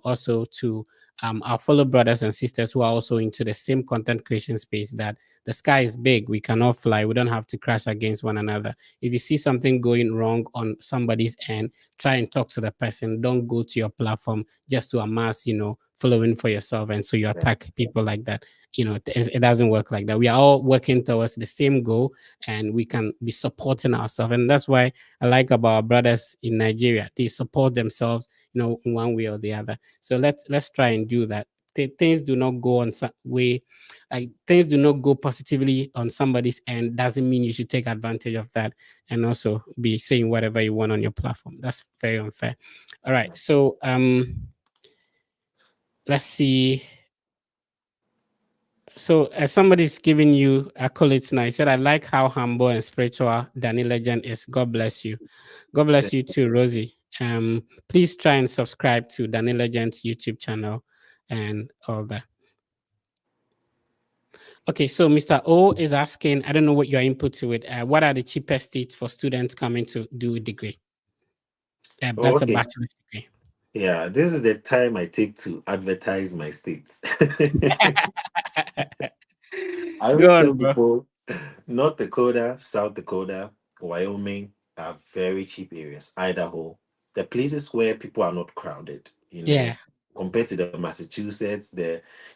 A: also to our fellow brothers and sisters who are also into the same content creation space, that the sky is big. We cannot fly. We don't have to crash against one another. If you see something going wrong on somebody's end, try and talk to the person. Don't go to your platform just to amass, following for yourself. And so you
B: Yeah.
A: attack people like that. It doesn't work like that. We are all working towards the same goal, and we can be supporting ourselves. And that's why I like about our brothers in Nigeria. They support themselves, in one way or the other. So let's try and do that. Things do not go on some way, like things do not go positively on somebody's end. Doesn't mean you should take advantage of that and also be saying whatever you want on your platform. That's very unfair. All right. So let's see. So as somebody's giving you accolades now, he said, I like how humble and spiritual Danny Legend is. God bless you. God bless you too, Rosie. Please try and subscribe to Danny Legend's YouTube channel and all that. Okay, so Mr. O is asking, I don't know what your input to it. What are the cheapest states for students coming to do a degree?
B: Oh,
A: That's a
B: okay.
A: bachelor's degree.
B: Yeah, this is the time I take to advertise my states. I
A: Go
B: always tell
A: on, bro.
B: people North Dakota, South Dakota, Wyoming are very cheap areas. Idaho, the places where people are not crowded,
A: Yeah,
B: compared to the Massachusetts,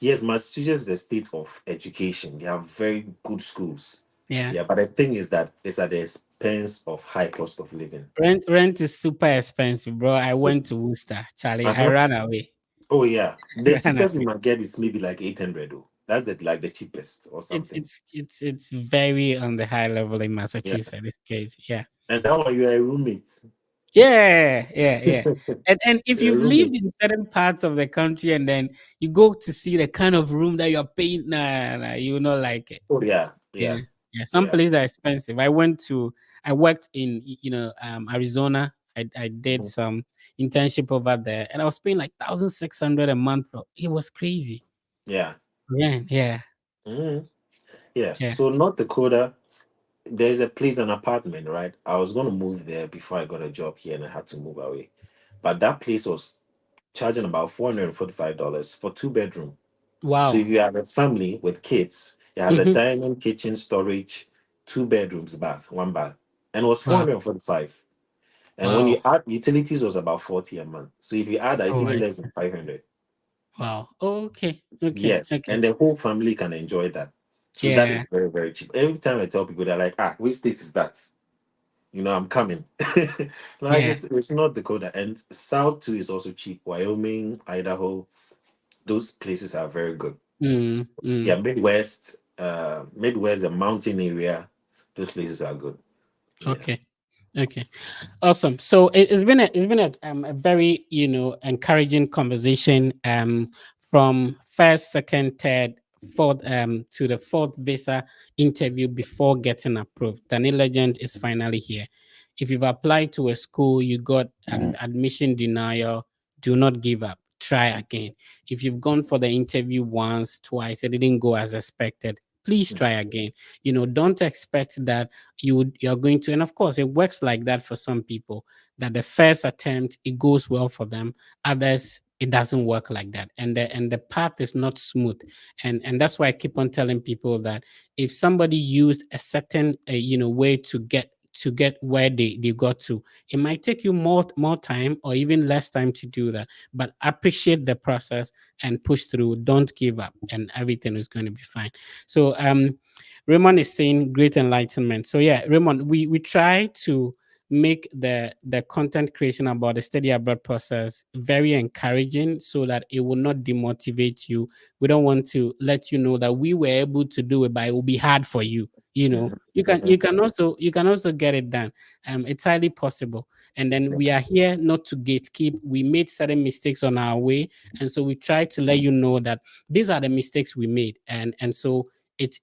B: yes, Massachusetts is the state of education. They have very good schools.
A: yeah.
B: Yeah, but the thing is that it's at the expense of high cost of living.
A: Rent is super expensive, bro. I went to Worcester, Charlie. I
B: Uh-huh.
A: ran away.
B: Oh yeah. The
A: Ran
B: cheapest you
A: away.
B: might get is maybe like 800 though. That's the cheapest or
A: It's
B: something.
A: it's it's it's very on the high level in
B: Yeah.
A: Massachusetts. This case, yeah.
B: And that one you are a roommate.
A: Yeah, yeah, yeah. And if
B: You're a
A: you've lived
B: roommate.
A: in certain parts of the country and then you go to see the kind of room that you're paying, nah, you will not like it.
B: Oh yeah,
A: Yeah,
B: yeah,
A: yeah. Some
B: yeah.
A: places are expensive. I worked in Arizona. I did
B: Mhm.
A: some internship over there, and I was paying like 1,600 a month. It was crazy.
B: Yeah.
A: Yeah, yeah,
B: Mhm. Yeah.
A: yeah.
B: So North Dakota, there's a place, an apartment, right? I was gonna move there before I got a job here and I had to move away. But that place was charging about $445 for two-bedroom. So
A: Wow.
B: if you have a family with kids, it has a
A: Hmm.
B: dining, kitchen, storage, two bedrooms, bath, one bath. And it was
A: Wow.
B: 445. And when you
A: Wow.
B: add utilities was about 40 a month. So if you add that, it's
A: Oh
B: even
A: my.
B: less than 500.
A: Wow. Okay. Okay.
B: Yes.
A: Okay.
B: And the whole family can enjoy that. So that
A: Yeah.
B: is very, very cheap. Every time I tell people, they're like, which state is that? I'm coming. Like
A: Yeah.
B: it's not Dakota. And South too is also cheap. Wyoming, Idaho, those places are very good.
A: Mm,
B: Yeah,
A: mm.
B: Midwest, the mountain area, those places are good. Yeah.
A: Okay. Okay. Awesome. So it's been a very encouraging conversation from first, second, third, fourth to the fourth visa interview before getting approved. Danny Legend is finally here. If you've applied to a school, you got admission denial, do not give up. Try again. If you've gone for the interview once, twice, it didn't go as expected. Please try again. Don't expect that you're going to, and of course it works like that for some people, that the first attempt it goes well for them, others it doesn't work like that, and the path is not smooth. And that's why I keep on telling people that if somebody used a certain way to get where they got to, it might take you more time or even less time to do that, but appreciate the process and push through. Don't give up, and everything is going to be fine. So Raymond is saying great enlightenment. So yeah, Raymond, we try to make the content creation about the study abroad process very encouraging so that it will not demotivate you. We don't want to let you know that we were able to do it, but it will be hard for you.
B: Mhm,
A: You can
B: mhm,
A: you can also get it done. It's highly possible. And then we are here not to gatekeep. We made certain mistakes on our way, and so we try to let you know that these are the mistakes we made, and so it's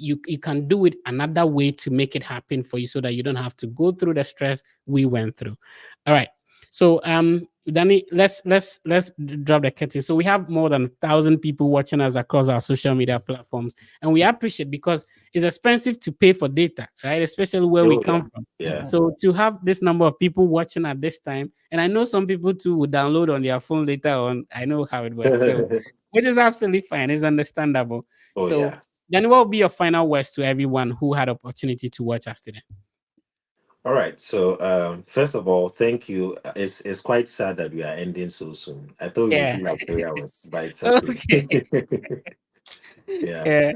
A: you can do it another way to make it happen for you so that you don't have to go through the stress we went through. All right. So Danny, let's drop the curtain. So we have more than 1,000 people watching us across our social media platforms, and we appreciate because it's expensive to pay for data, right? Especially where we
B: oh yeah,
A: come from.
B: yeah.
A: So to have this number of people watching at this time, and I know some people too will download on their phone later on. I know how it works. So which is absolutely fine. It's understandable.
B: Oh
A: So
B: yeah.
A: then what will be your final words to everyone who had opportunity to watch us today?
B: All right. So first of all, thank you. It's quite sad that we are ending so soon. I thought we would
A: Yeah.
B: do like 3 hours, but it's okay.
A: Okay.
B: Yeah.
A: Yeah.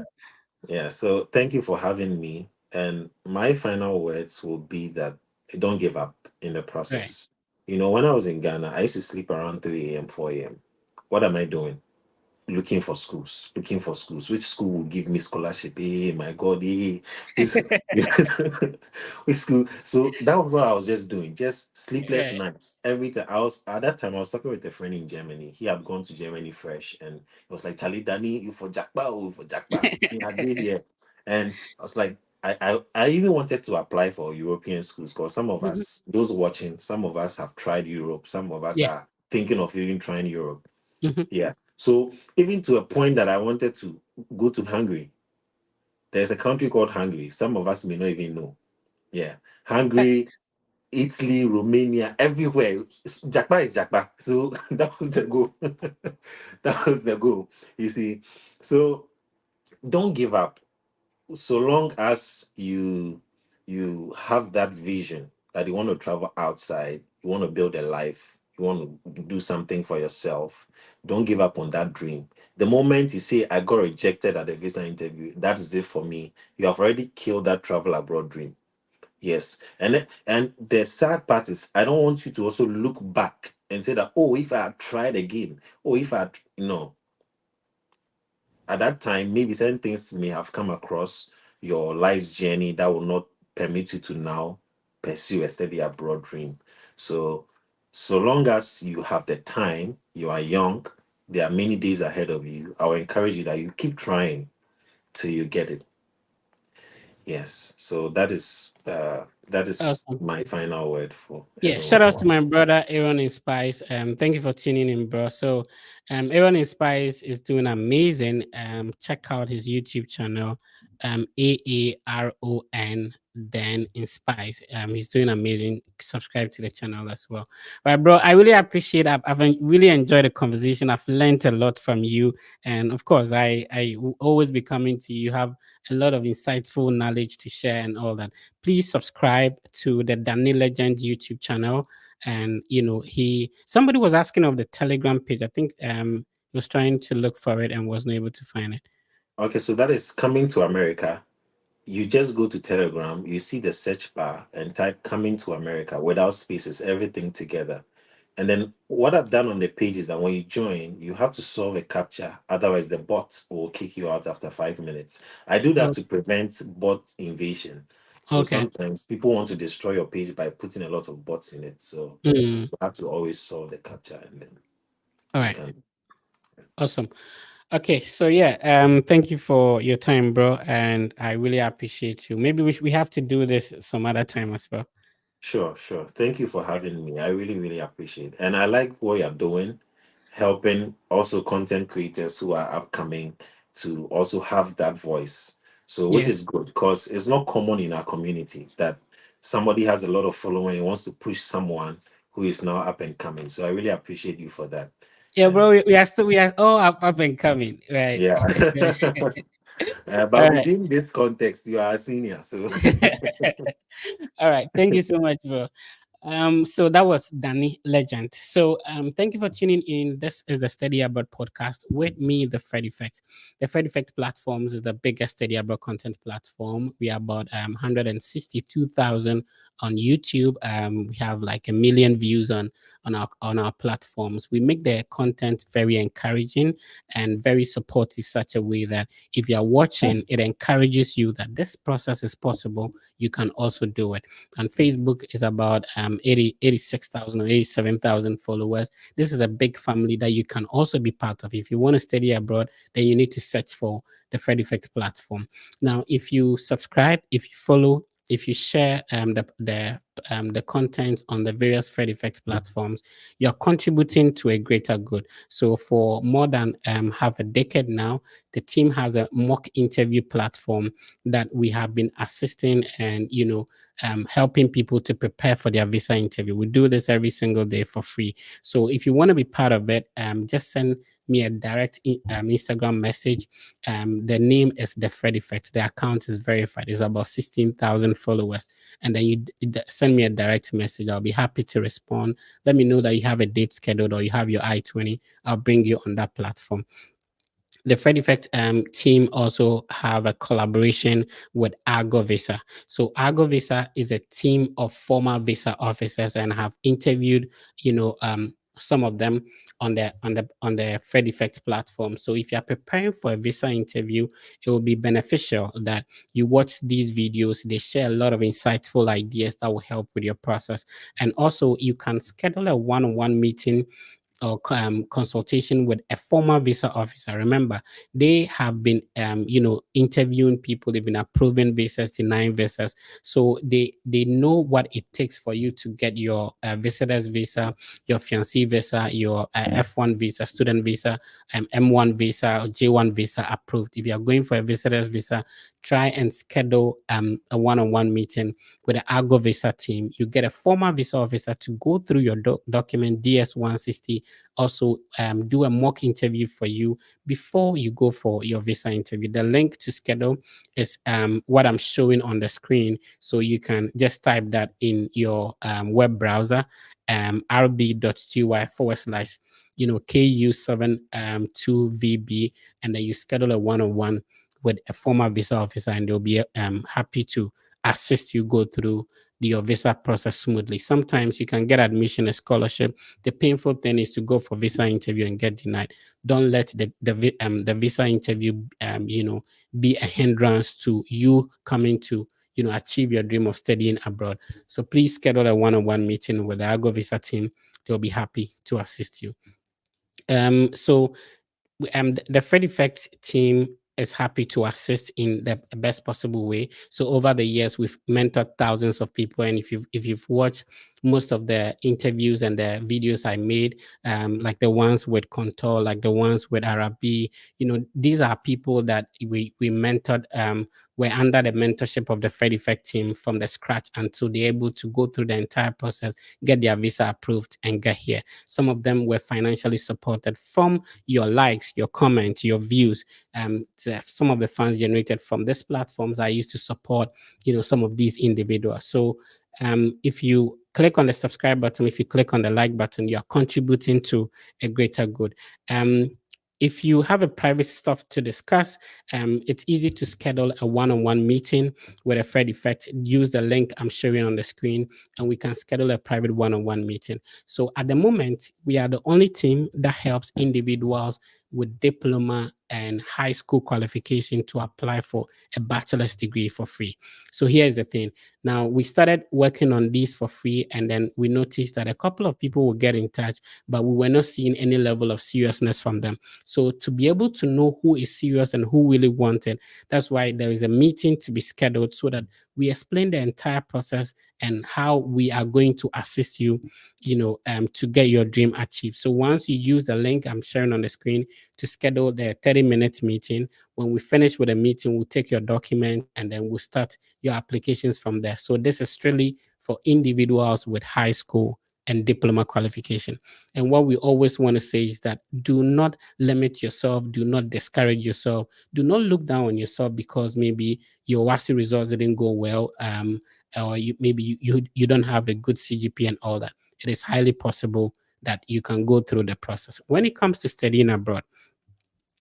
B: Yeah. So thank you for having me. And my final words will be that don't give up in the
A: Right.
B: process. When I was in Ghana, I used to sleep around 3 a.m., 4 a.m. What am I doing? Looking for schools. Which school will give me scholarship? Hey, my God, hey. Which, which school? So that was what I was just doing, just sleepless
A: Right.
B: nights. Every time I was at that time, I was talking with a friend in Germany. He had gone to Germany fresh, and it was like, Charlie, Danny, you for Jackba or you for Jackba? He had been here, and I was like, I even wanted to apply for European schools because some of
A: Mhm.
B: us, those watching, some of us have tried Europe, some of us
A: Yeah.
B: are thinking of even trying Europe.
A: Mhm.
B: Yeah. So even to a point that I wanted to go to Hungary. There's a country called Hungary. Some of us may not even know. Yeah. Hungary, Italy, Romania, everywhere. Jackpot is jackpot. So that was the goal. That was the goal. You see. So don't give up. so long as you have that vision that you want to travel outside, you want to build a life, you want to do something for yourself, don't give up on that dream. The moment you say I got rejected at the visa interview, that is it for me, you have already killed that travel abroad dream. Yes. And the sad part is I don't want you to also look back and say that, oh, if I had tried again, oh, if I had, no, at that time, maybe certain things may have come across your life's journey that will not permit you to now pursue a study abroad dream. So, so long as you have the time, you are young, there are many days ahead of you. I will encourage you that you keep trying till you get it. Yes. So that is
A: Awesome.
B: my final word for
A: Yeah, shout
B: everyone.
A: out to my brother Aaron in Spice. Thank you for tuning in, bro. So, Aaron in Spice is doing amazing. Check out his YouTube channel, AARON then in Spice. He's doing amazing. Subscribe to the channel as well. Right, bro. I really appreciate. I've really enjoyed the conversation. I've learned a lot from you, and of course, I will always be coming to you. You have a lot of insightful knowledge to share and all that. Please subscribe to the Danny Legend YouTube channel. And he somebody was asking of the Telegram page. I think he was trying to look for it and wasn't able to find it.
B: Okay, so that is coming to America. You just go to Telegram, you see the search bar and type coming to America without spaces, everything together. And then what I've done on the page is that when you join, you have to solve a captcha. Otherwise, the bot will kick you out after 5 minutes. I do that
A: Oh,
B: to prevent bot invasion. So
A: okay.
B: sometimes people want to destroy your page by putting a lot of bots in it. So
A: Mm,
B: you have to always solve the captcha and then
A: all
B: you
A: right.
B: can.
A: Awesome. Okay, so yeah, thank you for your time, bro, and I really appreciate you. Maybe we have to do this some other time as well.
B: Sure, sure. Thank you for having me. I really, really appreciate it. And I like what you're doing, helping also content creators who are upcoming to also have that voice. So, which
A: Yeah.
B: is good because it's not common in our community that somebody has a lot of following and wants to push someone who is now up and coming. So, I really appreciate you for that.
A: Yeah, bro,
B: And
A: we are all up and coming, right?
B: yeah,
A: All
B: but
A: right.
B: within this context, you are a senior. So,
A: All right. Thank you so much, bro. So that was Danny Legend. So thank you for tuning in. This is the Steady Abroad podcast with me, the Fred Effect. The Fred Effect platforms is the biggest Steady Abroad content platform. We are about 162,000 on YouTube. We have like 1 million views on our platforms. We make the content very encouraging and very supportive, such a way that if you are watching, it encourages you that this process is possible. You can also do it. And Facebook is about 86,000 or 87,000 followers. This is a big family that you can also be part of. If you want to study abroad, then you need to search for the Fred Effect platform. Now, if you subscribe, if you follow, if you share the content on the various Fred Effect platforms, you're contributing to a greater good. So for more than half a decade now, the team has a mock interview platform that we have been assisting and helping people to prepare for their visa interview. We do this every single day for free. So if you want to be part of it, just send me a direct Instagram message. The name is the Fred Effect. The account is verified. It's about 16,000 followers. And then send me a direct message. I'll be happy to respond. Let me know that you have a date scheduled or you have your I-20. I'll bring you on that platform. The Fred Effect team also have a collaboration with Argo Visa. So Argo Visa is a team of former visa officers and have interviewed, some of them on the Fred Effect platform. So if you are preparing for a visa interview, it will be beneficial that you watch these videos. They share a lot of insightful ideas that will help with your process. And also you can schedule a one-on-one meeting or consultation with a former visa officer. Remember, they have been, interviewing people. They've been approving visas, denying visas, so they know what it takes for you to get your visitor's visa, your fiancé visa, your F1 visa, student visa, M1 visa, or J1 visa approved. If you are going for a visitor's visa, try and schedule a one-on-one meeting with the Argo Visa team. You get a former visa officer to go through your document DS 160 also do a mock interview for you before you go for your visa interview. The link to schedule is what I'm showing on the screen. So you can just type that in your web browser, rb.gy/, KU72VB, and then you schedule a one-on-one with a former visa officer, and they'll be happy to assist you go through your visa process smoothly. Sometimes you can get admission, a scholarship. The painful thing is to go for visa interview and get denied. Don't let the visa interview be a hindrance to you coming to achieve your dream of studying abroad. So please schedule a one-on-one meeting with the Argo Visa team. They'll be happy to assist you. So the Fred Effect team is happy to assist in the best possible way. So over the years, we've mentored thousands of people, and if you've watched most of the interviews and the videos I made, like the ones with Contour, like the ones with Arabi, these are people that we mentored. We're under the mentorship of the Fred Effect team from the scratch until they're able to go through the entire process, get their visa approved, and get here. Some of them were financially supported from your likes, your comments, your views. Some of the funds generated from these platforms are used to support, some of these individuals. So if you click on the subscribe button, if you click on the like button, you are contributing to a greater good. If you have a private stuff to discuss, it's easy to schedule a one-on-one meeting with a Fred Effect. Use the link I'm showing on the screen, and we can schedule a private one-on-one meeting. So at the moment, we are the only team that helps individuals with diploma and high school qualification to apply for a bachelor's degree for free. So here's the thing. Now, we started working on these for free, and then we noticed that a couple of people would get in touch, but we were not seeing any level of seriousness from them. So to be able to know who is serious and who really wanted, that's why there is a meeting to be scheduled so that we explain the entire process and how we are going to assist you, to get your dream achieved. So once you use the link I'm sharing on the screen to schedule the 30-minute meeting, when we finish with the meeting, we'll take your document and then we'll start your applications from there. So this is really for individuals with high school and diploma qualification. And what we always want to say is that do not limit yourself, do not discourage yourself, do not look down on yourself because maybe your WASI results didn't go well, or you don't have a good CGP and all that. It is highly possible that you can go through the process. When it comes to studying abroad,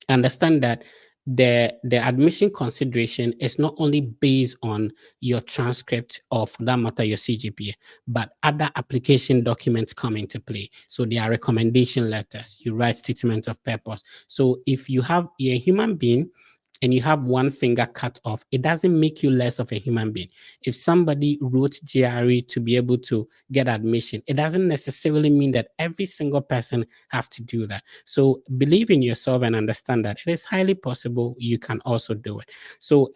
A: understand that the admission consideration is not only based on your transcript or, for that matter, your CGPA, but other application documents come into play. So there are recommendation letters, you write statements of purpose. So if you're a human being and you have one finger cut off, it doesn't make you less of a human being. If somebody wrote GRE to be able to get admission, it doesn't necessarily mean that every single person have to do that. So believe in yourself and understand that it is highly possible you can also do it. So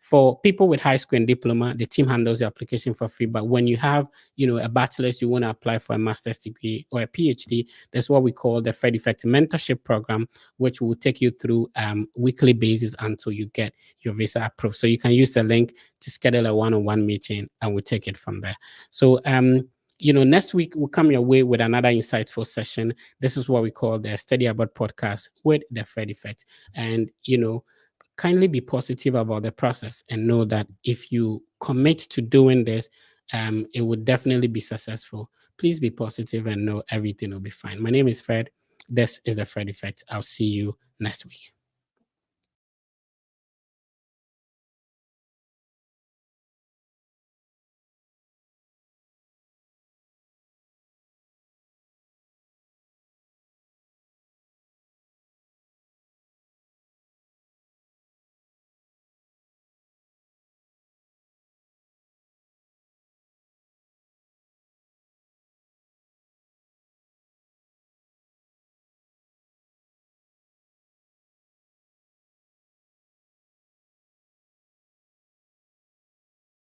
A: for people with high school and diploma, the team handles the application for free. But when you have, a bachelor's, you want to apply for a master's degree or a PhD, that's what we call the Fred Effect Mentorship Program, which will take you through weekly basis until you get your visa approved. So you can use the link to schedule a one-on-one meeting, and we'll take it from there. So next week we'll come your way with another insightful session. This is what we call the Study Abroad podcast with the Fred Effect. And kindly be positive about the process and know that if you commit to doing this, it would definitely be successful. Please be positive and know everything will be fine. My name is Fred. This is the Fred Effect. I'll see you next week.